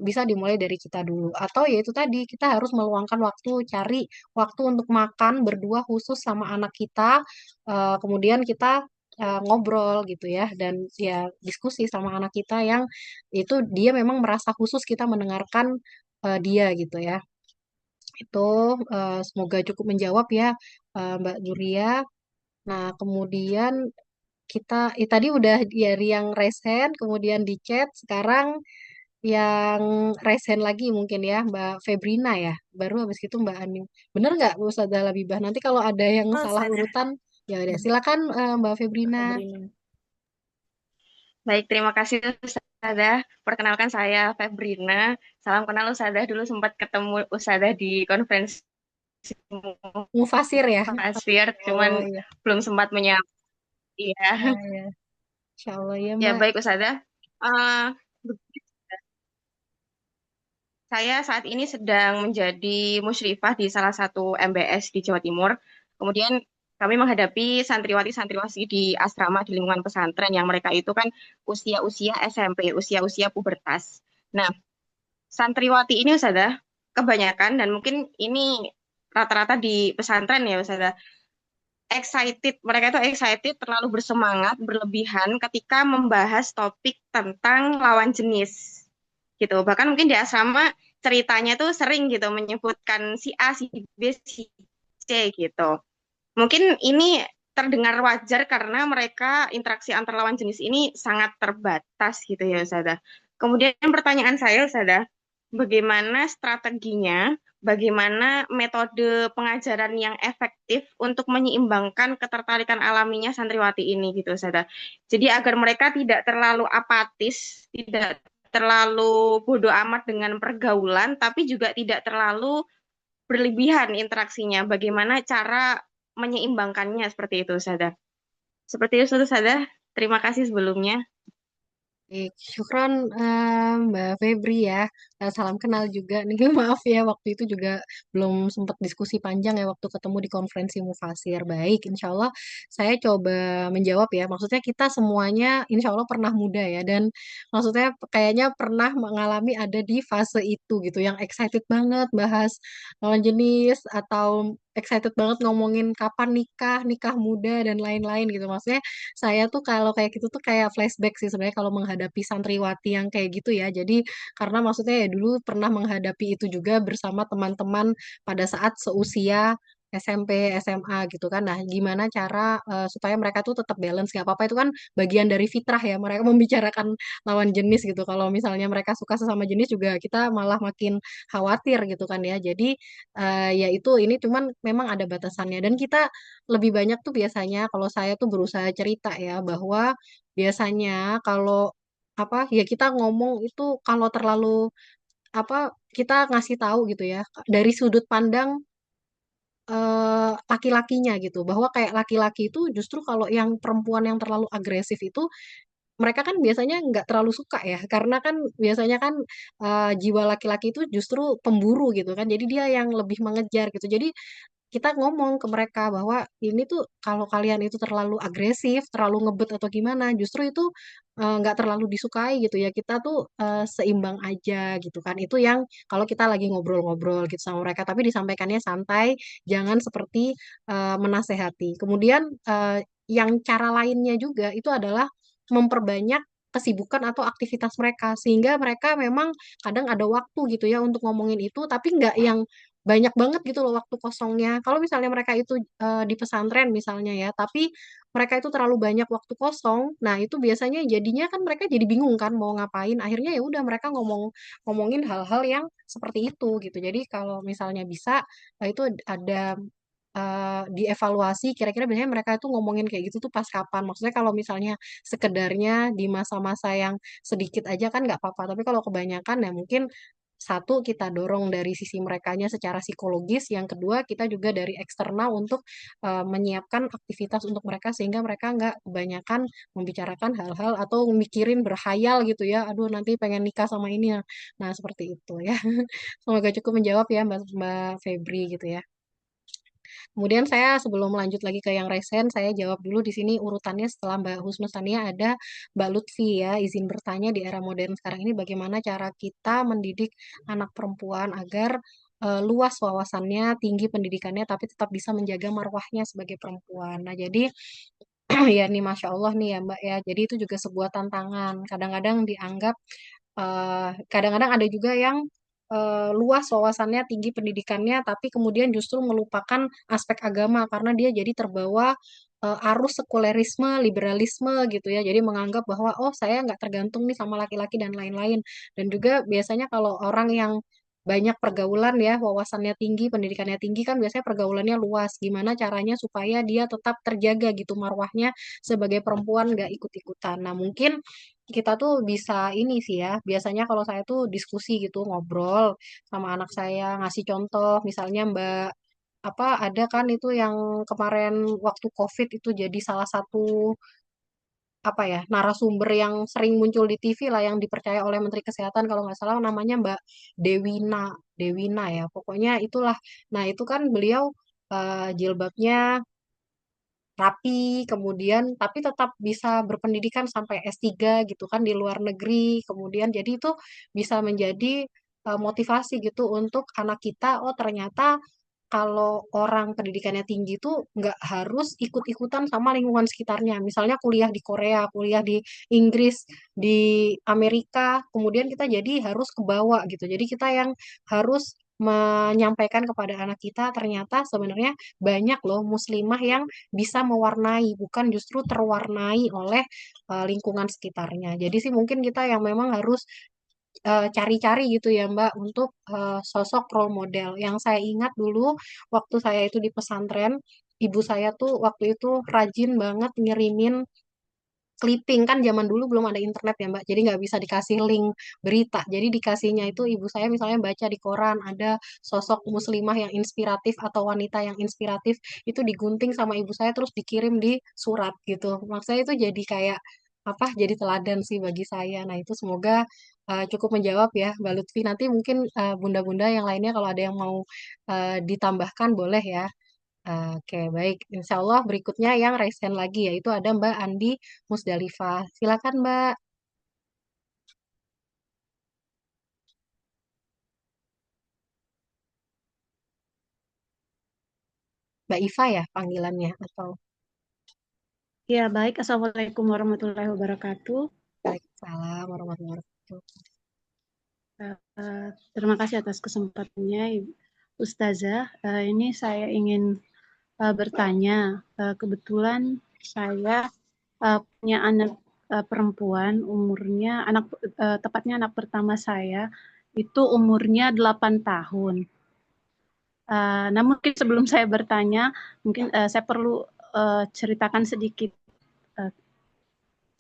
Speaker 3: bisa dimulai dari kita dulu. Atau ya itu tadi, kita harus meluangkan waktu, cari waktu untuk makan berdua khusus sama anak kita. Kemudian kita ngobrol gitu ya dan ya diskusi sama anak kita yang itu dia memang merasa khusus kita mendengarkan dia gitu ya. Itu semoga cukup menjawab ya Mbak Juria. Nah, kemudian kita tadi udah dari yang raise hand, kemudian di chat, sekarang yang resen lagi mungkin ya Mbak Febrina ya. Baru habis itu Mbak Aning. Bener nggak Ustazah Labibah? Nanti kalau ada yang
Speaker 1: Oh,
Speaker 3: salah
Speaker 1: Ustazah.
Speaker 3: urutan, ya udah silakan Mbak Febrina.
Speaker 1: Febrina.
Speaker 5: Baik, terima kasih Ustazah. Perkenalkan saya Febrina. Salam kenal Ustazah. Dulu sempat ketemu Ustazah di konferensi
Speaker 3: Mufasir ya.
Speaker 5: Pasir, cuman
Speaker 3: Oh iya.
Speaker 5: belum sempat menyapa. Iya.
Speaker 3: Oh, ya. Insya Allah ya
Speaker 5: Ya,
Speaker 3: Mbak.
Speaker 5: baik Ustazah. Eh, saya saat ini sedang menjadi musyrifah di salah satu MBS di Jawa Timur. Kemudian kami menghadapi santriwati-santriwati di asrama di lingkungan pesantren yang mereka itu kan usia-usia SMP, usia-usia pubertas. Nah, santriwati ini Ustazah, kebanyakan dan mungkin ini rata-rata di pesantren ya Ustazah, excited, mereka itu excited, terlalu bersemangat, berlebihan ketika membahas topik tentang lawan jenis gitu. Bahkan mungkin di asrama ceritanya tuh sering gitu menyebutkan si A, si B, si C gitu. Mungkin ini terdengar wajar karena mereka interaksi antar lawan jenis ini sangat terbatas gitu ya Ustazah. Kemudian pertanyaan saya Ustazah, bagaimana strateginya, bagaimana metode pengajaran yang efektif untuk menyeimbangkan ketertarikan alaminya santriwati ini gitu Ustazah. Jadi agar mereka tidak terlalu apatis, tidak terlalu bodoh amat dengan pergaulan, tapi juga tidak terlalu berlebihan interaksinya. Bagaimana cara menyeimbangkannya seperti itu, Sada. Seperti itu, Sada. Terima kasih sebelumnya.
Speaker 3: Baik, syukron Mbak Febri ya. Salam kenal juga. Nih maaf ya waktu itu juga belum sempat diskusi panjang ya waktu ketemu di konferensi Mufasir. Baik, insya Allah saya coba menjawab ya. Maksudnya kita semuanya insya Allah pernah muda ya. Dan maksudnya kayaknya pernah mengalami ada di fase itu gitu. Yang excited banget bahas lawan jenis atau excited banget ngomongin kapan nikah, nikah muda dan lain-lain gitu. Maksudnya saya tuh kalau kayak gitu tuh kayak flashback sih sebenarnya kalau menghadapi santriwati yang kayak gitu ya. Jadi karena maksudnya ya dulu pernah menghadapi itu juga bersama teman-teman pada saat seusia SMP, SMA gitu kan. Nah, gimana cara supaya mereka tuh tetap balance? Gak apa-apa itu kan bagian dari fitrah ya. Mereka membicarakan lawan jenis gitu. Kalau misalnya mereka suka sesama jenis juga kita malah makin khawatir gitu kan ya. Jadi ya itu ini cuman memang ada batasannya dan kita lebih banyak tuh biasanya kalau saya tuh berusaha cerita ya bahwa biasanya kalau apa ya kita ngomong itu kalau terlalu apa kita ngasih tahu gitu ya dari sudut pandang laki-lakinya gitu bahwa kayak laki-laki itu justru kalau yang perempuan yang terlalu agresif itu mereka kan biasanya nggak terlalu suka ya karena kan biasanya kan jiwa laki-laki itu justru pemburu gitu kan jadi dia yang lebih mengejar gitu jadi kita ngomong ke mereka bahwa ini tuh kalau kalian itu terlalu agresif, terlalu ngebet atau gimana, justru itu nggak terlalu disukai gitu ya. Kita tuh seimbang aja gitu kan. Itu yang kalau kita lagi ngobrol-ngobrol gitu sama mereka, tapi disampaikannya santai, jangan seperti menasehati. Kemudian yang cara lainnya juga itu adalah memperbanyak kesibukan atau aktivitas mereka sehingga mereka memang kadang ada waktu gitu ya untuk ngomongin itu tapi nggak yang banyak banget gitu loh waktu kosongnya. Kalau misalnya mereka itu di pesantren misalnya ya, tapi mereka itu terlalu banyak waktu kosong. Nah, itu biasanya jadinya kan mereka jadi bingung kan mau ngapain. Akhirnya ya udah mereka ngomongin hal-hal yang seperti itu gitu. Jadi kalau misalnya bisa itu ada dievaluasi kira-kira biasanya mereka itu ngomongin kayak gitu tuh pas kapan. Maksudnya kalau misalnya sekedarnya di masa-masa yang sedikit aja kan nggak apa-apa. Tapi kalau kebanyakan ya mungkin satu kita dorong dari sisi merekanya secara psikologis, yang kedua kita juga dari eksternal untuk menyiapkan aktivitas untuk mereka sehingga mereka nggak kebanyakan membicarakan hal-hal atau mikirin berhayal gitu ya, aduh nanti pengen nikah sama ini ya. Nah seperti itu ya. Semoga cukup menjawab ya Mbak Mbak Febri gitu ya. Kemudian saya sebelum lanjut lagi ke yang resen, saya jawab dulu di sini urutannya setelah Mbak Husnusania ada Mbak Lutfi ya, izin bertanya di era modern sekarang ini bagaimana cara kita mendidik anak perempuan agar luas wawasannya, tinggi pendidikannya, tapi tetap bisa menjaga marwahnya sebagai perempuan. Nah, jadi ya nih Masya Allah nih ya Mbak ya, jadi itu juga sebuah tantangan. Kadang-kadang dianggap kadang-kadang ada juga yang luas wawasannya, tinggi pendidikannya, tapi kemudian justru melupakan aspek agama karena dia jadi terbawa arus sekulerisme, liberalisme gitu ya. Jadi menganggap bahwa oh saya nggak tergantung nih sama laki-laki dan lain-lain. Dan juga biasanya kalau orang yang banyak pergaulan ya, wawasannya tinggi, pendidikannya tinggi kan biasanya pergaulannya luas. Gimana caranya supaya dia tetap terjaga gitu marwahnya sebagai perempuan nggak ikut-ikutan. Nah mungkin kita tuh bisa ini sih ya. Biasanya kalau saya tuh diskusi gitu, ngobrol sama anak saya, ngasih contoh, misalnya Mbak apa ada kan itu yang kemarin waktu COVID itu jadi salah satu apa ya narasumber yang sering muncul di TV lah yang dipercaya oleh Menteri Kesehatan kalau nggak salah namanya Mbak Dewina Dewina ya pokoknya itulah. Nah itu kan beliau jilbabnya rapi, kemudian tapi tetap bisa berpendidikan sampai S3 gitu kan di luar negeri. Kemudian jadi itu bisa menjadi motivasi gitu untuk anak kita, oh ternyata kalau orang pendidikannya tinggi itu nggak harus ikut-ikutan sama lingkungan sekitarnya. Misalnya kuliah di Korea, kuliah di Inggris, di Amerika, kemudian kita jadi harus ke bawah gitu. Jadi kita yang harus menyampaikan kepada anak kita ternyata sebenarnya banyak loh muslimah yang bisa mewarnai, bukan justru terwarnai oleh lingkungan sekitarnya. Jadi sih mungkin kita yang memang harus cari-cari gitu ya Mbak untuk sosok role model. Yang saya ingat dulu waktu saya itu di pesantren, ibu saya tuh waktu itu rajin banget ngirimin clipping kan zaman dulu belum ada internet ya Mbak, jadi nggak bisa dikasih link berita. Jadi dikasihnya itu ibu saya misalnya baca di koran ada sosok muslimah yang inspiratif atau wanita yang inspiratif itu digunting sama ibu saya terus dikirim di surat gitu. Maksudnya itu jadi kayak apa? Jadi teladan sih bagi saya. Nah itu semoga cukup menjawab ya Mbak Lutfi. Nanti mungkin bunda-bunda yang lainnya kalau ada yang mau ditambahkan boleh ya. Oke, baik. Insya Allah berikutnya yang raise hand lagi, yaitu ada Mbak Andi Musdalifah. Silakan Mbak. Mbak Iva ya panggilannya, atau
Speaker 6: Ya, baik. Assalamualaikum warahmatullahi wabarakatuh.
Speaker 3: Waalaikumsalam warahmatullahi wabarakatuh.
Speaker 6: Terima kasih atas kesempatannya, Ustazah. Ini saya ingin bertanya. Kebetulan saya punya anak perempuan, umurnya tepatnya anak pertama saya itu umurnya 8 tahun. Nah, mungkin sebelum saya bertanya, mungkin saya perlu ceritakan sedikit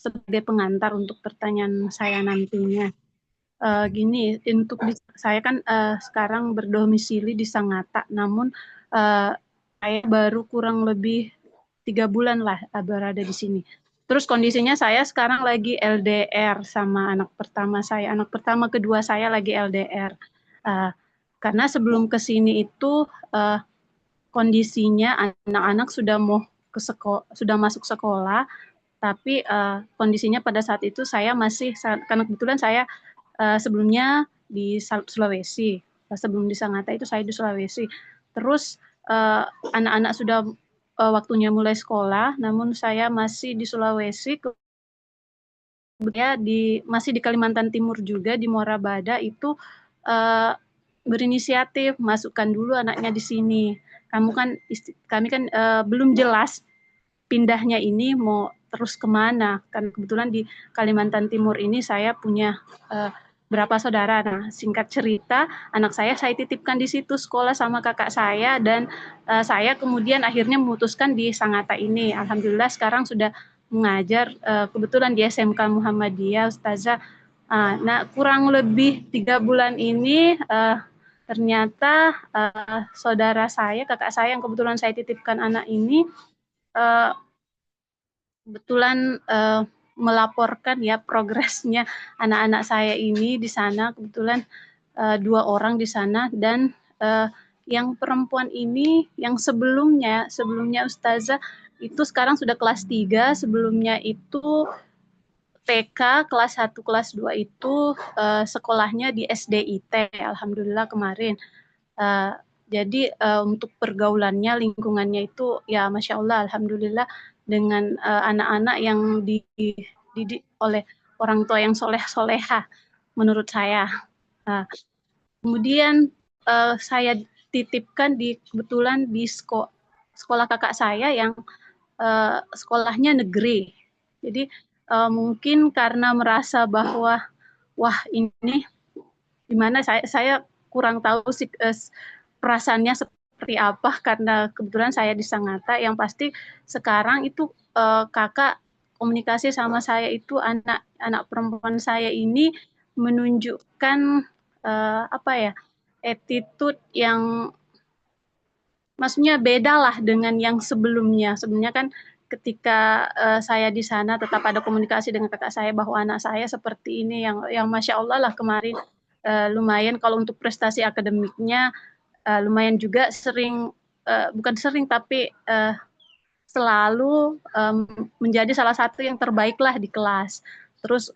Speaker 6: sebagai pengantar untuk pertanyaan saya nantinya. Gini, untuk saya kan sekarang berdomisili di Sangatta, namun saya baru kurang lebih 3 bulan lah berada di sini. Terus kondisinya saya sekarang lagi LDR sama anak pertama saya, anak pertama kedua saya lagi LDR. Karena sebelum ke sini itu kondisinya anak-anak sudah mau ke sekolah, sudah masuk sekolah, tapi kondisinya pada saat itu saya masih, karena kebetulan saya sebelumnya di Sulawesi, sebelum di Sangatta itu saya di Sulawesi. Terus anak-anak sudah waktunya mulai sekolah, namun saya masih di Sulawesi, kemudian masih di Kalimantan Timur juga di Muara Bada itu berinisiatif masukkan dulu anaknya di sini. Kami kan belum jelas pindahnya ini mau terus kemana. Kan kebetulan di Kalimantan Timur ini saya punya berapa saudara. Nah, singkat cerita, anak saya titipkan di situ sekolah sama kakak saya dan saya kemudian akhirnya memutuskan di Sangatta ini. Alhamdulillah sekarang sudah mengajar kebetulan di SMK Muhammadiyah, Ustazah. Nah, kurang lebih 3 bulan ini ternyata saudara saya, kakak saya yang kebetulan saya titipkan anak ini kebetulan melaporkan ya progresnya anak-anak saya ini di sana. Kebetulan 2 orang di sana dan yang perempuan ini yang sebelumnya Ustazah itu sekarang sudah kelas 3, sebelumnya itu TK kelas 1 kelas 2 itu sekolahnya di SDIT. Alhamdulillah kemarin. Jadi untuk pergaulannya, lingkungannya itu ya Masya Allah, Alhamdulillah dengan anak-anak yang dididik oleh orang tua yang soleh-soleha menurut saya. Kemudian saya titipkan kebetulan di sekolah kakak saya yang sekolahnya negeri. Jadi mungkin karena merasa bahwa wah ini gimana, saya kurang tahu sih perasaannya seperti apa, karena kebetulan saya di Sangatta. Yang pasti sekarang itu kakak komunikasi sama saya itu, anak perempuan saya ini menunjukkan apa ya, attitude yang maksudnya beda lah dengan yang sebelumnya. Sebelumnya kan ketika saya di sana tetap ada komunikasi dengan kakak saya bahwa anak saya seperti ini, yang masya Allah lah kemarin lumayan kalau untuk prestasi akademiknya lumayan juga, sering bukan sering tapi selalu menjadi salah satu yang terbaik lah di kelas. Terus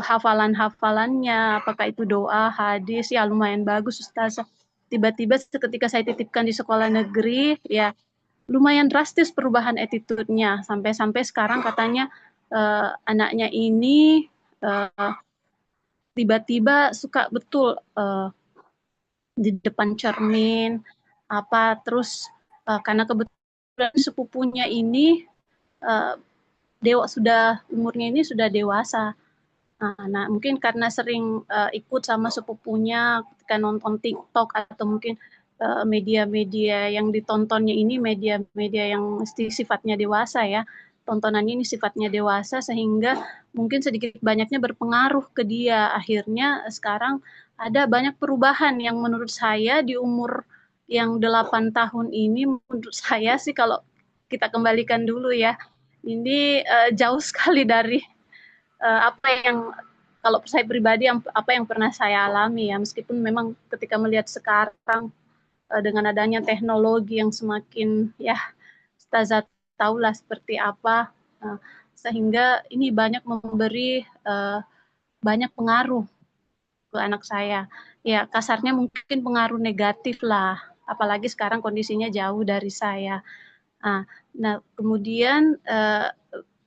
Speaker 6: hafalannya, apakah itu doa, hadis, ya lumayan bagus Ustazah. Tiba-tiba ketika saya titipkan di sekolah negeri, ya lumayan drastis perubahan attitude-nya. Sampai-sampai sekarang katanya anaknya ini tiba-tiba suka betul di depan cermin, terus karena kebetulan sepupunya ini sudah umurnya ini sudah dewasa. Nah, mungkin karena sering ikut sama sepupunya ketika nonton TikTok, atau mungkin media-media yang ditontonnya ini media-media yang sifatnya dewasa ya. Tontonannya ini sifatnya dewasa, sehingga mungkin sedikit banyaknya berpengaruh ke dia. Akhirnya sekarang ada banyak perubahan yang menurut saya di umur yang 8 tahun ini, menurut saya sih kalau kita kembalikan dulu ya, ini jauh sekali dari apa yang kalau saya pribadi apa yang pernah saya alami ya. Meskipun memang ketika melihat sekarang dengan adanya teknologi yang semakin, ya Ustazah tahulah seperti apa, sehingga ini banyak memberi banyak pengaruh ke anak saya. Ya kasarnya mungkin pengaruh negatif lah, apalagi sekarang kondisinya jauh dari saya. Nah kemudian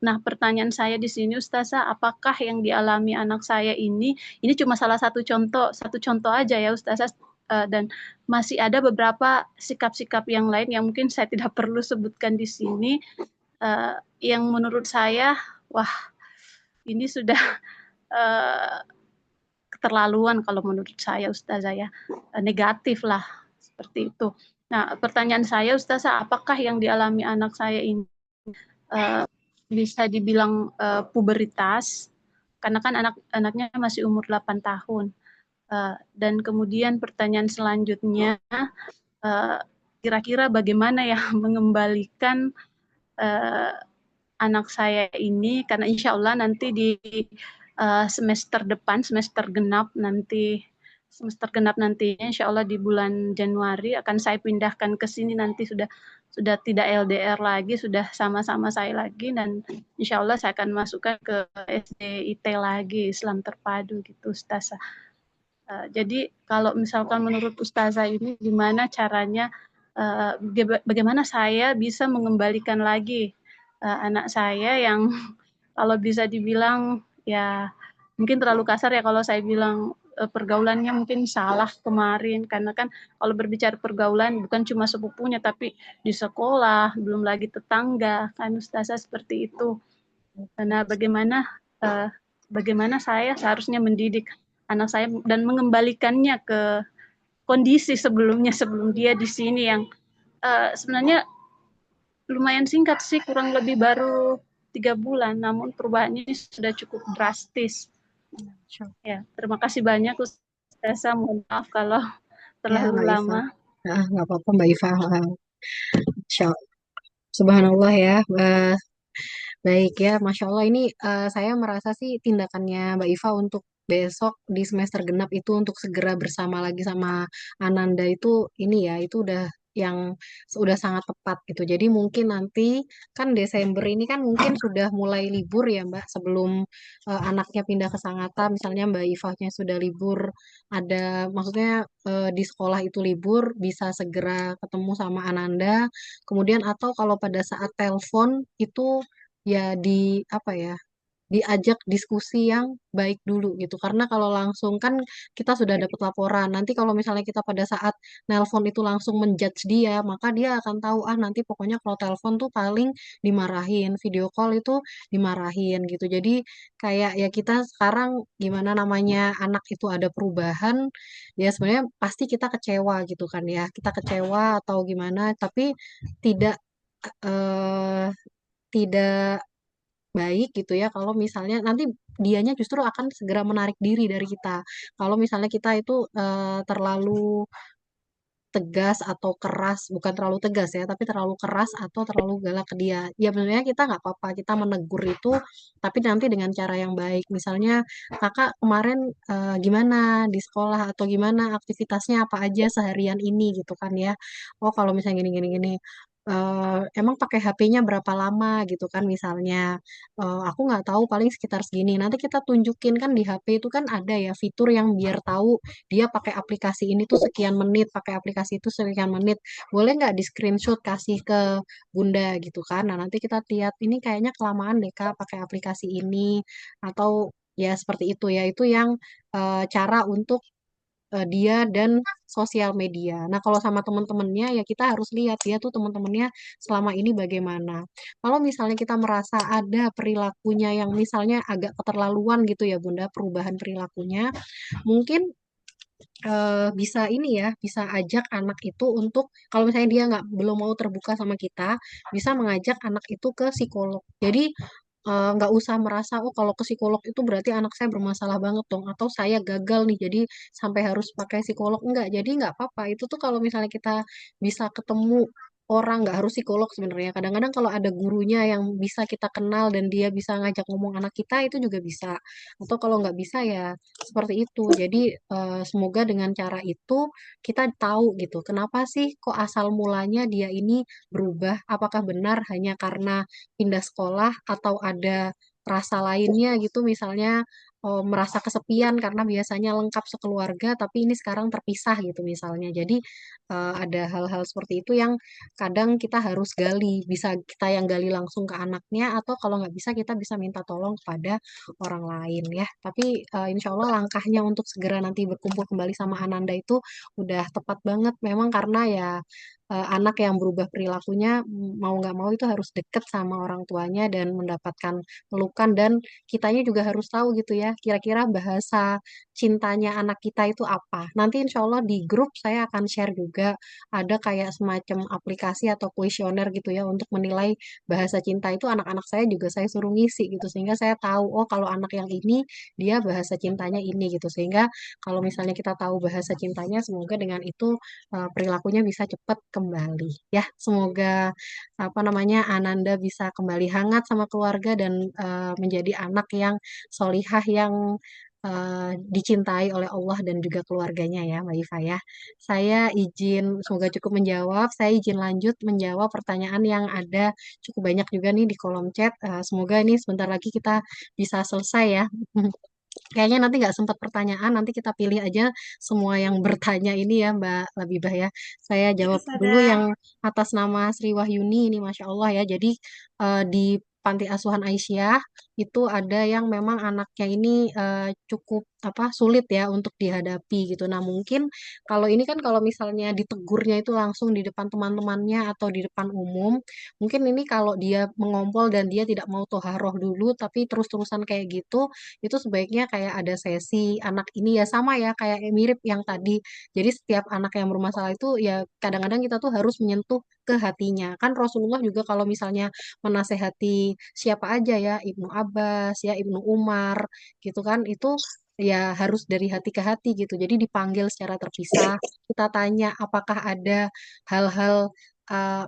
Speaker 6: nah, pertanyaan saya di sini Ustazah, apakah yang dialami anak saya ini cuma salah satu contoh aja ya Ustazah, dan masih ada beberapa sikap-sikap yang lain yang mungkin saya tidak perlu sebutkan di sini, yang menurut saya, wah ini sudah keterlaluan kalau menurut saya Ustazah ya, negatif lah seperti itu. Nah, pertanyaan saya Ustazah, apakah yang dialami anak saya ini bisa dibilang puberitas, karena kan anaknya masih umur 8 tahun. Dan kemudian pertanyaan selanjutnya, kira-kira bagaimana ya mengembalikan anak saya ini, karena insya Allah nanti di semester depan, semester genap nantinya insya Allah di bulan Januari akan saya pindahkan ke sini, nanti sudah tidak LDR lagi, sudah sama-sama saya lagi, dan insya Allah saya akan masukkan ke SDIT lagi, Islam Terpadu gitu Ustazah. Jadi kalau misalkan menurut Ustazah ini gimana caranya, bagaimana saya bisa mengembalikan lagi anak saya yang kalau bisa dibilang ya mungkin terlalu kasar ya kalau saya bilang pergaulannya mungkin salah kemarin, karena kan kalau berbicara pergaulan bukan cuma sepupunya tapi di sekolah, belum lagi tetangga kan Ustazah, seperti itu. Karena bagaimana saya seharusnya mendidik anak saya dan mengembalikannya ke kondisi sebelum dia di sini, yang sebenarnya lumayan singkat sih, kurang lebih baru 3 bulan, namun perubahannya sudah cukup drastis. Ya, terima kasih banyak Ustazah, mohon maaf kalau terlalu lama.
Speaker 3: Nggak apa-apa Mbak Iva. Subhanallah ya. Baik ya, Masya Allah ini saya merasa sih tindakannya Mbak Iva untuk besok di semester genap itu untuk segera bersama lagi sama Ananda itu, ini ya, itu udah sangat tepat gitu. Jadi mungkin nanti kan Desember ini kan mungkin sudah mulai libur ya Mbak, sebelum anaknya pindah ke Sangatta, misalnya Mbak Ivanya sudah libur, maksudnya di sekolah itu libur, bisa segera ketemu sama Ananda. Kemudian atau kalau pada saat telepon itu ya di apa ya, diajak diskusi yang baik dulu gitu. Karena kalau langsung kan kita sudah dapat laporan. Nanti kalau misalnya kita pada saat nelpon itu langsung menjudge dia, maka dia akan tahu nanti pokoknya kalau telepon tuh paling dimarahin, video call itu dimarahin gitu. Jadi kayak ya kita sekarang gimana namanya anak itu ada perubahan, ya sebenarnya pasti kita kecewa gitu kan ya. Kita kecewa atau gimana, tapi tidak eh, tidak baik gitu ya kalau misalnya nanti dianya justru akan segera menarik diri dari kita. Kalau misalnya kita itu terlalu tegas atau keras, bukan terlalu tegas ya, tapi terlalu keras atau terlalu galak ke dia. Ya sebenarnya kita nggak apa-apa, kita menegur itu, tapi nanti dengan cara yang baik. Misalnya, kakak kemarin gimana di sekolah atau gimana aktivitasnya apa aja seharian ini gitu kan ya. Oh kalau misalnya gini-gini-gini. Emang pakai HP-nya berapa lama gitu kan misalnya. Aku nggak tahu paling sekitar segini. Nanti kita tunjukin kan di HP itu kan ada ya fitur yang biar tahu dia pakai aplikasi ini tuh sekian menit, pakai aplikasi itu sekian menit. Boleh nggak di screenshot kasih ke Bunda gitu kan? Nah nanti kita lihat ini kayaknya kelamaan deh Kak pakai aplikasi ini atau ya seperti itu ya. Itu yang cara untuk dia dan sosial media. Nah, kalau sama teman-temannya ya kita harus lihat dia tuh teman-temannya selama ini bagaimana. Kalau misalnya kita merasa ada perilakunya yang misalnya agak keterlaluan gitu ya Bunda, perubahan perilakunya, mungkin bisa ini ya, bisa ajak anak itu untuk kalau misalnya dia nggak belum mau terbuka sama kita, bisa mengajak anak itu ke psikolog. Jadi nggak usah merasa oh kalau ke psikolog itu berarti anak saya bermasalah banget dong atau saya gagal nih jadi sampai harus pakai psikolog enggak. Jadi nggak apa-apa. Itu tuh kalau misalnya kita bisa ketemu orang nggak harus psikolog sebenarnya. Kadang-kadang kalau ada gurunya yang bisa kita kenal dan dia bisa ngajak ngomong anak kita itu juga bisa. Atau kalau nggak bisa ya seperti itu. Jadi semoga dengan cara itu kita tahu gitu, kenapa sih kok asal mulanya dia ini berubah? Apakah benar hanya karena pindah sekolah atau ada rasa lainnya gitu, misalnya merasa kesepian karena biasanya lengkap sekeluarga, tapi ini sekarang terpisah gitu misalnya. Jadi ada hal-hal seperti itu yang kadang kita harus gali, bisa kita yang gali langsung ke anaknya, atau kalau nggak bisa kita bisa minta tolong kepada orang lain ya. Tapi insya Allah langkahnya untuk segera nanti berkumpul kembali sama Ananda itu udah tepat banget. Memang karena ya anak yang berubah perilakunya mau nggak mau itu harus deket sama orang tuanya dan mendapatkan pelukan dan kitanya juga harus tahu gitu ya. Kira-kira bahasa cintanya anak kita itu apa. Nanti insya Allah di grup saya akan share juga ada kayak semacam aplikasi atau kuesioner gitu ya untuk menilai bahasa cinta itu anak-anak saya juga saya suruh ngisi gitu sehingga saya tahu oh kalau anak yang ini dia bahasa cintanya ini gitu sehingga kalau misalnya kita tahu bahasa cintanya semoga dengan itu perilakunya bisa cepat kembali ya semoga apa namanya Ananda bisa kembali hangat sama keluarga dan menjadi anak yang solihah yang dicintai oleh Allah dan juga keluarganya ya Mbak Iva ya. Saya izin, semoga cukup menjawab. Saya izin lanjut menjawab pertanyaan yang ada cukup banyak juga nih di kolom chat. Semoga ini sebentar lagi kita bisa selesai ya. Kayaknya nanti nggak sempat pertanyaan, nanti kita pilih aja semua yang bertanya ini ya Mbak Labibah ya. Saya
Speaker 1: Iya,
Speaker 3: jawab dulu
Speaker 1: Sada.
Speaker 3: yang atas nama Sri Wahyuni ini Masya Allah ya. Jadi di Panti Asuhan Aisyah itu ada yang memang anaknya ini cukup apa sulit ya untuk dihadapi gitu. Nah mungkin kalau ini kan kalau misalnya ditegurnya itu langsung di depan teman-temannya atau di depan umum, mungkin ini kalau dia mengompol dan dia tidak mau toharoh dulu tapi terus-terusan kayak gitu itu sebaiknya kayak ada sesi anak ini ya sama ya kayak mirip yang tadi. Jadi setiap anak yang bermasalah itu ya kadang-kadang kita tuh harus menyentuh ke hatinya. Kan Rasulullah juga kalau misalnya menasehati siapa aja ya, Ibnu Abbas ya, Ibnu Umar gitu kan itu ya harus dari hati ke hati gitu. Jadi dipanggil secara terpisah, kita tanya apakah ada hal-hal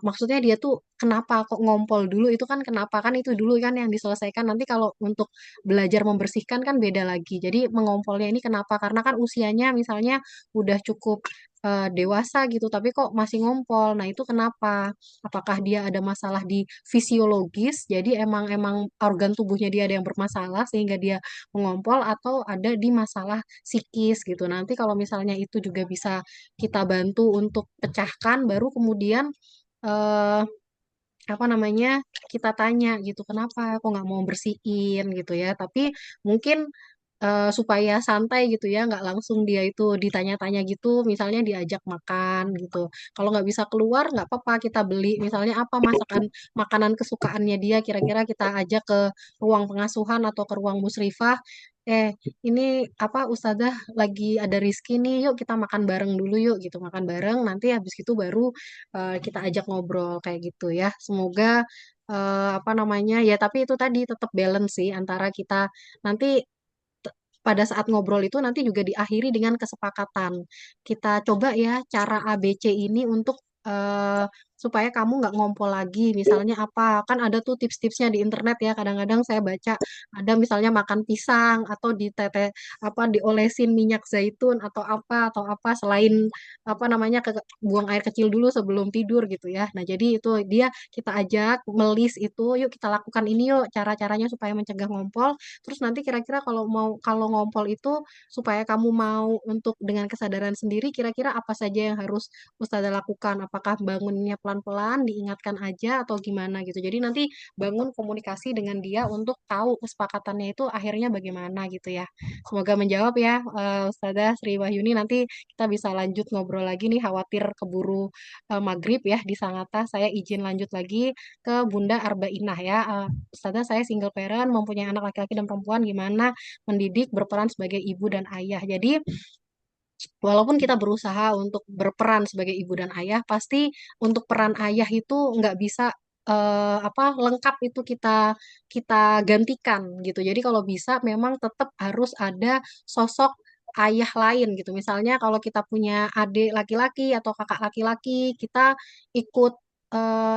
Speaker 3: maksudnya dia tuh kenapa kok ngompol dulu itu kan kenapa kan itu dulu kan yang diselesaikan nanti kalau untuk belajar membersihkan kan beda lagi. Jadi mengompolnya ini kenapa? Karena kan usianya misalnya udah cukup dewasa gitu, tapi kok masih ngompol. Nah, itu kenapa? Apakah dia ada masalah di fisiologis? Jadi emang emang organ tubuhnya dia ada yang bermasalah sehingga dia mengompol atau ada di masalah psikis gitu. Nanti kalau misalnya itu juga bisa kita bantu untuk pecahkan, baru kemudian eh, apa namanya, kita tanya gitu, kenapa kok nggak mau bersihin gitu ya. Tapi mungkin supaya santai gitu ya, nggak langsung dia itu ditanya-tanya gitu, misalnya diajak makan gitu. Kalau nggak bisa keluar, nggak apa-apa, kita beli misalnya apa masakan makanan kesukaannya dia, kira-kira kita ajak ke ruang pengasuhan atau ke ruang musrifah. Eh, ini apa Ustazah lagi ada Rizky nih, yuk kita makan bareng dulu yuk gitu, makan bareng. Nanti habis itu baru kita ajak ngobrol kayak gitu ya. Semoga apa namanya ya, tapi itu tadi tetap balance sih antara kita nanti pada saat ngobrol itu nanti juga diakhiri dengan kesepakatan. Kita coba ya cara ABC ini untuk supaya kamu nggak ngompol lagi. Misalnya apa? Kan ada tuh tips-tipsnya di internet ya. Kadang-kadang saya baca ada misalnya makan pisang atau apa diolesin minyak zaitun atau apa selain apa namanya buang air kecil dulu sebelum tidur gitu ya. Nah, jadi itu dia kita ajak melis itu, yuk kita lakukan ini yuk cara-caranya supaya mencegah ngompol. Terus nanti kira-kira kalau ngompol itu supaya kamu mau untuk dengan kesadaran sendiri kira-kira apa saja yang harus Ustazah lakukan? Apakah bangunnya pelan-pelan, diingatkan aja atau gimana gitu. Jadi nanti bangun komunikasi dengan dia untuk tahu kesepakatannya itu akhirnya bagaimana gitu ya. Semoga menjawab ya Ustazah Sri Wahyuni. Nanti kita bisa lanjut ngobrol lagi nih, khawatir keburu maghrib ya di Sangatta. Saya izin lanjut lagi ke Bunda Arbainah ya. Ustazah, saya single parent, mempunyai anak laki-laki dan perempuan, gimana mendidik berperan sebagai ibu dan ayah. Jadi, walaupun kita berusaha untuk berperan sebagai ibu dan ayah, pasti untuk peran ayah itu nggak bisa apa lengkap itu kita kita gantikan gitu. Jadi kalau bisa memang tetap harus ada sosok ayah lain gitu. Misalnya kalau kita punya adik laki-laki atau kakak laki-laki, kita ikut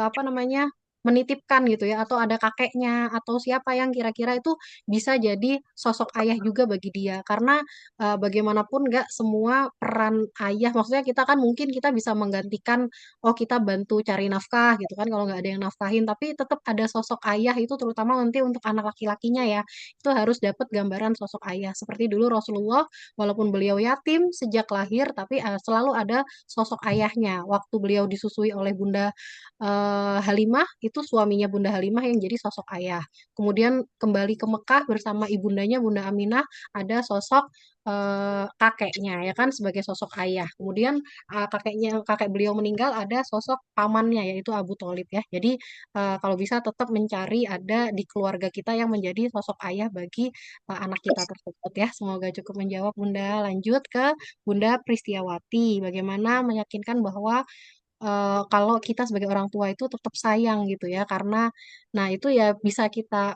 Speaker 3: apa namanya menitipkan gitu ya, atau ada kakeknya atau siapa yang kira-kira itu bisa jadi sosok ayah juga bagi dia, karena bagaimanapun nggak semua peran ayah, maksudnya kita kan mungkin kita bisa menggantikan, oh kita bantu cari nafkah gitu kan kalau nggak ada yang nafkahin, tapi tetap ada sosok ayah itu terutama nanti untuk anak laki-lakinya ya, itu harus dapat gambaran sosok ayah. Seperti dulu Rasulullah, walaupun beliau yatim sejak lahir, tapi selalu ada sosok ayahnya. Waktu beliau disusui oleh Bunda Halimah, itu suaminya Bunda Halimah yang jadi sosok ayah. Kemudian kembali ke Mekah bersama ibundanya Bunda Aminah, ada sosok kakeknya ya kan sebagai sosok ayah. Kemudian kakek beliau meninggal, ada sosok pamannya yaitu Abu Thalib ya. Jadi kalau bisa tetap mencari ada di keluarga kita yang menjadi sosok ayah bagi anak kita tersebut ya. Semoga cukup menjawab Bunda. Lanjut ke Bunda Pristiawati. Bagaimana meyakinkan bahwa kalau kita sebagai orang tua itu tetap sayang gitu ya, karena nah itu ya bisa kita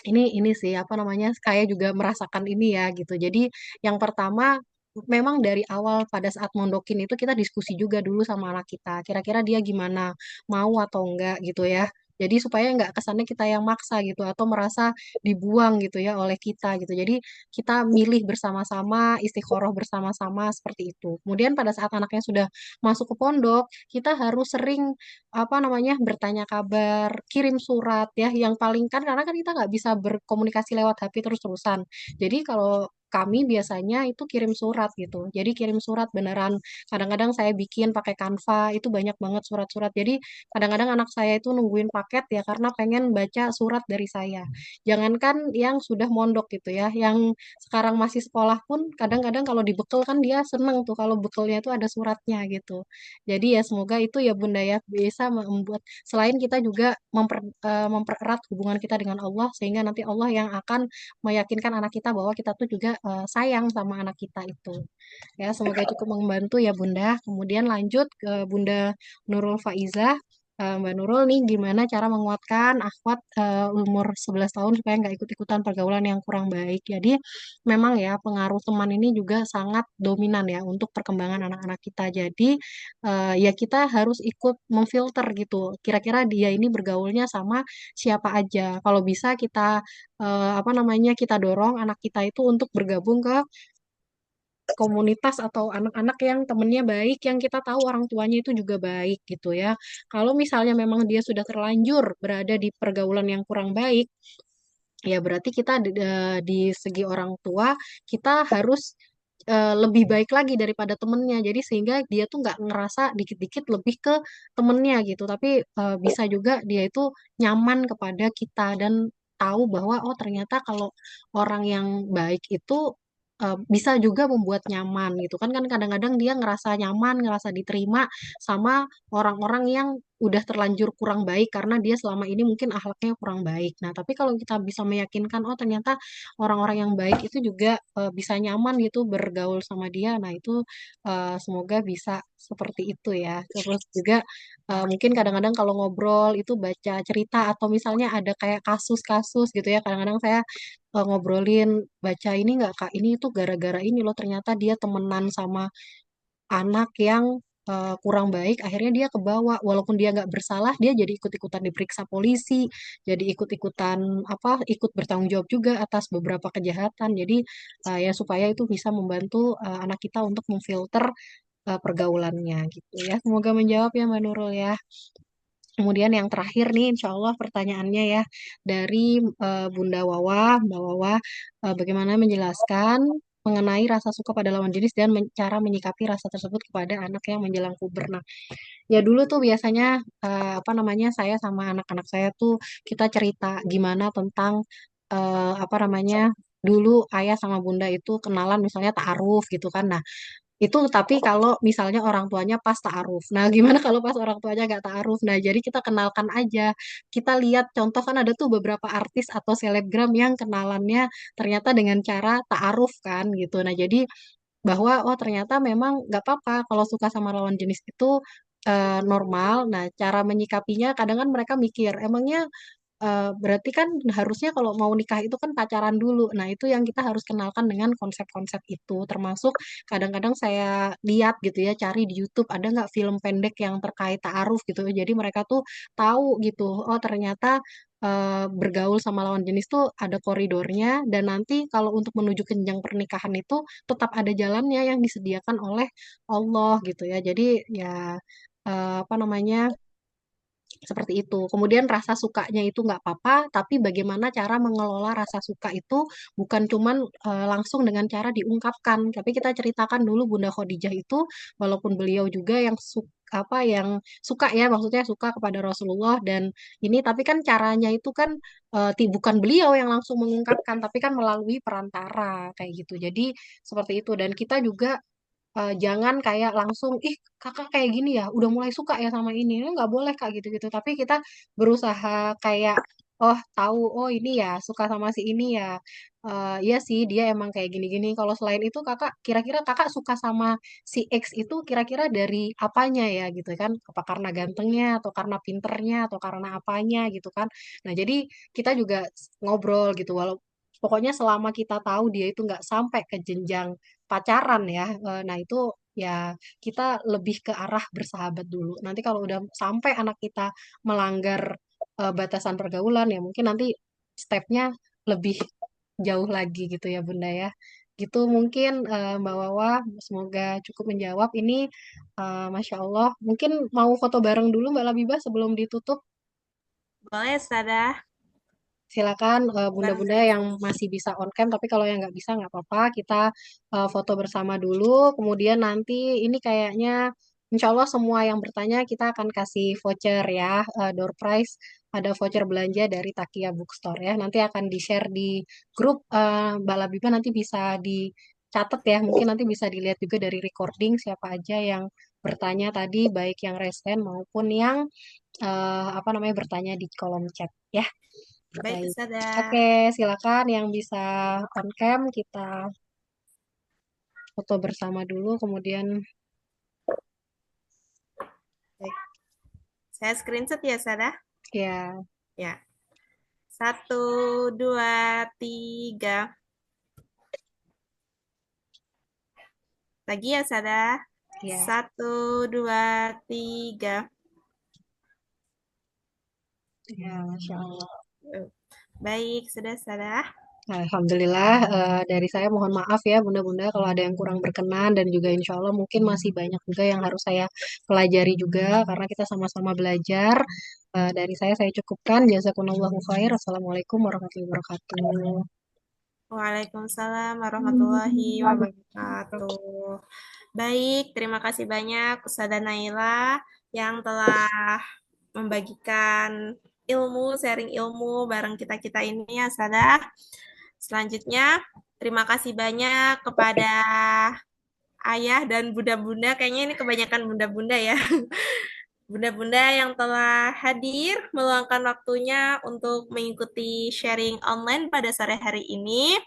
Speaker 3: ini sih apa namanya, kayak juga merasakan ini ya gitu. Jadi yang pertama memang dari awal pada saat mondokin itu kita diskusi juga dulu sama anak kita. Kira-kira dia gimana, mau atau enggak gitu ya. Jadi supaya nggak kesannya kita yang maksa gitu atau merasa dibuang gitu ya oleh kita gitu. Jadi kita milih bersama-sama, istikharah bersama-sama seperti itu. Kemudian pada saat anaknya sudah masuk ke pondok, kita harus sering apa namanya bertanya kabar, kirim surat ya, yang paling kan karena kan kita nggak bisa berkomunikasi lewat HP terus-terusan. Jadi kalau kami biasanya itu kirim surat gitu. Jadi kirim surat beneran. Kadang-kadang saya bikin pakai Canva, itu banyak banget surat-surat. Jadi kadang-kadang anak saya itu nungguin paket ya karena pengen baca surat dari saya. Jangankan yang sudah mondok gitu ya, yang sekarang masih sekolah pun kadang-kadang kalau dibekal kan dia seneng tuh kalau bekalnya itu ada suratnya gitu. Jadi ya semoga itu ya Bunda ya bisa membuat selain kita juga mempererat hubungan kita dengan Allah sehingga nanti Allah yang akan meyakinkan anak kita bahwa kita tuh juga sayang sama anak kita itu. Ya, semoga cukup membantu ya Bunda. Kemudian lanjut ke Bunda Nurul Faizah. Mbak Nurul nih gimana cara menguatkan akhwat umur 11 tahun supaya nggak ikut-ikutan pergaulan yang kurang baik. Jadi memang ya pengaruh teman ini juga sangat dominan ya untuk perkembangan anak-anak kita. Jadi ya kita harus ikut memfilter gitu. Kira-kira dia ini bergaulnya sama siapa aja. Kalau bisa kita apa namanya kita dorong anak kita itu untuk bergabung ke komunitas atau anak-anak yang temennya baik, yang kita tahu orang tuanya itu juga baik gitu ya. Kalau misalnya memang dia sudah terlanjur berada di pergaulan yang kurang baik, ya berarti kita di segi orang tua kita harus lebih baik lagi daripada temennya. Jadi sehingga dia tuh nggak ngerasa dikit-dikit lebih ke temennya gitu. Tapi bisa juga dia itu nyaman kepada kita dan tahu bahwa oh ternyata kalau orang yang baik itu bisa juga membuat nyaman gitu kan kadang-kadang dia ngerasa nyaman, ngerasa diterima sama orang-orang yang udah terlanjur kurang baik karena dia selama ini mungkin akhlaknya kurang baik. Nah, tapi kalau kita bisa meyakinkan oh ternyata orang-orang yang baik itu juga bisa nyaman gitu bergaul sama dia. Nah, itu semoga bisa seperti itu ya. Terus juga mungkin kadang-kadang kalau ngobrol itu baca cerita atau misalnya ada kayak kasus-kasus gitu ya. Kadang-kadang saya ngobrolin baca ini nggak Kak, ini itu gara-gara ini loh ternyata dia temenan sama anak yang kurang baik, akhirnya dia kebawa, walaupun dia nggak bersalah, dia jadi ikut-ikutan diperiksa polisi, jadi ikut-ikutan apa, ikut bertanggung jawab juga atas beberapa kejahatan. Jadi ya supaya itu bisa membantu anak kita untuk memfilter pergaulannya gitu ya. Semoga menjawab ya Mbak Nurul ya. Kemudian yang terakhir nih, insya Allah pertanyaannya ya dari Bunda Wawa, Mbak Wawa, bagaimana menjelaskan mengenai rasa suka pada lawan jenis dan cara menyikapi rasa tersebut kepada anak yang menjelang puber. Nah, ya dulu tuh biasanya apa namanya saya sama anak-anak saya tuh kita cerita gimana tentang apa namanya dulu ayah sama bunda itu kenalan misalnya ta'aruf gitu kan. Nah, itu tapi kalau misalnya orang tuanya pas ta'aruf. Nah, gimana kalau pas orang tuanya nggak ta'aruf? Nah, jadi kita kenalkan aja. Kita lihat contoh kan ada tuh beberapa artis atau selebgram yang kenalannya ternyata dengan cara ta'aruf kan gitu. Nah, jadi bahwa oh ternyata memang nggak apa-apa kalau suka sama lawan jenis itu normal. Nah, cara menyikapinya kadang kan mereka mikir, emangnya berarti kan harusnya kalau mau nikah itu kan pacaran dulu. Nah, itu yang kita harus kenalkan dengan konsep-konsep itu. Termasuk kadang-kadang saya lihat gitu ya, cari di YouTube ada nggak film pendek yang terkait ta'aruf gitu. Jadi mereka tuh tahu gitu, oh ternyata bergaul sama lawan jenis tuh ada koridornya dan nanti kalau untuk menuju ke jenjang pernikahan itu tetap ada jalannya yang disediakan oleh Allah gitu ya. Jadi ya apa namanya seperti itu. Kemudian rasa sukanya itu nggak apa-apa, tapi bagaimana cara mengelola rasa suka itu bukan cuman langsung dengan cara diungkapkan, tapi kita ceritakan dulu Bunda Khadijah itu walaupun beliau juga yang apa yang suka ya maksudnya suka kepada Rasulullah dan ini tapi kan caranya itu kan bukan beliau yang langsung mengungkapkan tapi kan melalui perantara kayak gitu. Jadi seperti itu dan kita juga jangan kayak langsung ih kakak kayak gini ya udah mulai suka ya sama ini. Nggak boleh kak gitu-gitu tapi kita berusaha kayak oh tahu oh ini ya suka sama si ini ya. Iya sih dia emang kayak gini-gini kalau selain itu kakak kira-kira kakak suka sama si X itu kira-kira dari apanya ya gitu kan apa karena gantengnya atau karena pinternya atau karena apanya gitu kan. Nah jadi kita juga ngobrol gitu walau pokoknya selama kita tahu dia itu nggak sampai ke jenjang pacaran ya. Nah, itu ya kita lebih ke arah bersahabat dulu. Nanti kalau udah sampai anak kita melanggar batasan pergaulan ya mungkin nanti stepnya lebih jauh lagi gitu ya Bunda ya. Gitu mungkin Mbak Wawa semoga cukup menjawab ini Masya Allah. Mungkin mau foto bareng dulu Mbak Labibah sebelum ditutup.
Speaker 1: Boleh, Ustazah.
Speaker 3: Silakan
Speaker 1: Bang.
Speaker 3: bunda-bunda yang masih bisa on cam, tapi kalau yang nggak bisa nggak apa-apa. Kita foto bersama dulu. Kemudian nanti ini kayaknya insya Allah semua yang bertanya kita akan kasih voucher ya, door prize. Ada voucher belanja dari Takia Bookstore ya. Nanti akan di-share di grup Mbak Labiba nanti bisa dicatat ya. Mungkin nanti bisa dilihat juga dari recording siapa aja yang bertanya tadi, baik yang resen maupun yang apa namanya bertanya di kolom chat ya.
Speaker 1: Baik,
Speaker 3: Baik.
Speaker 1: Ustazah.
Speaker 3: Oke, silakan yang bisa on cam kita foto bersama dulu, kemudian
Speaker 1: Baik. Saya screenshot ya, Ustazah.
Speaker 3: ya,
Speaker 1: Ya. Satu, dua, tiga. Lagi ya, Ustazah.
Speaker 3: ya,
Speaker 1: Satu, dua, tiga.
Speaker 3: ya, Masya Allah.
Speaker 1: Baik, sudah, Ustazah.
Speaker 3: Nah, Alhamdulillah dari saya mohon maaf ya bunda-bunda kalau ada yang kurang berkenan dan juga insya Allah mungkin masih banyak juga yang harus saya pelajari juga karena kita sama-sama belajar. Dari saya cukupkan. Jazakumullahu khair. Assalamualaikum warahmatullahi wabarakatuh.
Speaker 1: Waalaikumsalam warahmatullahi wabarakatuh. Baik, terima kasih banyak Ustazah Naila yang telah membagikan ilmu, sharing ilmu bareng kita-kita ini ya, Ustazah. Selanjutnya, terima kasih banyak kepada ayah dan bunda-bunda, kayaknya ini kebanyakan bunda-bunda ya. Bunda-bunda yang telah hadir, meluangkan waktunya untuk mengikuti sharing online pada sore hari ini.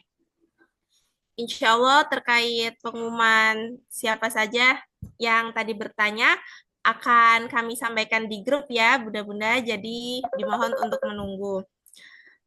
Speaker 1: Insya Allah terkait pengumuman siapa saja yang tadi bertanya akan kami sampaikan di grup ya, Bunda-Bunda, jadi dimohon untuk menunggu.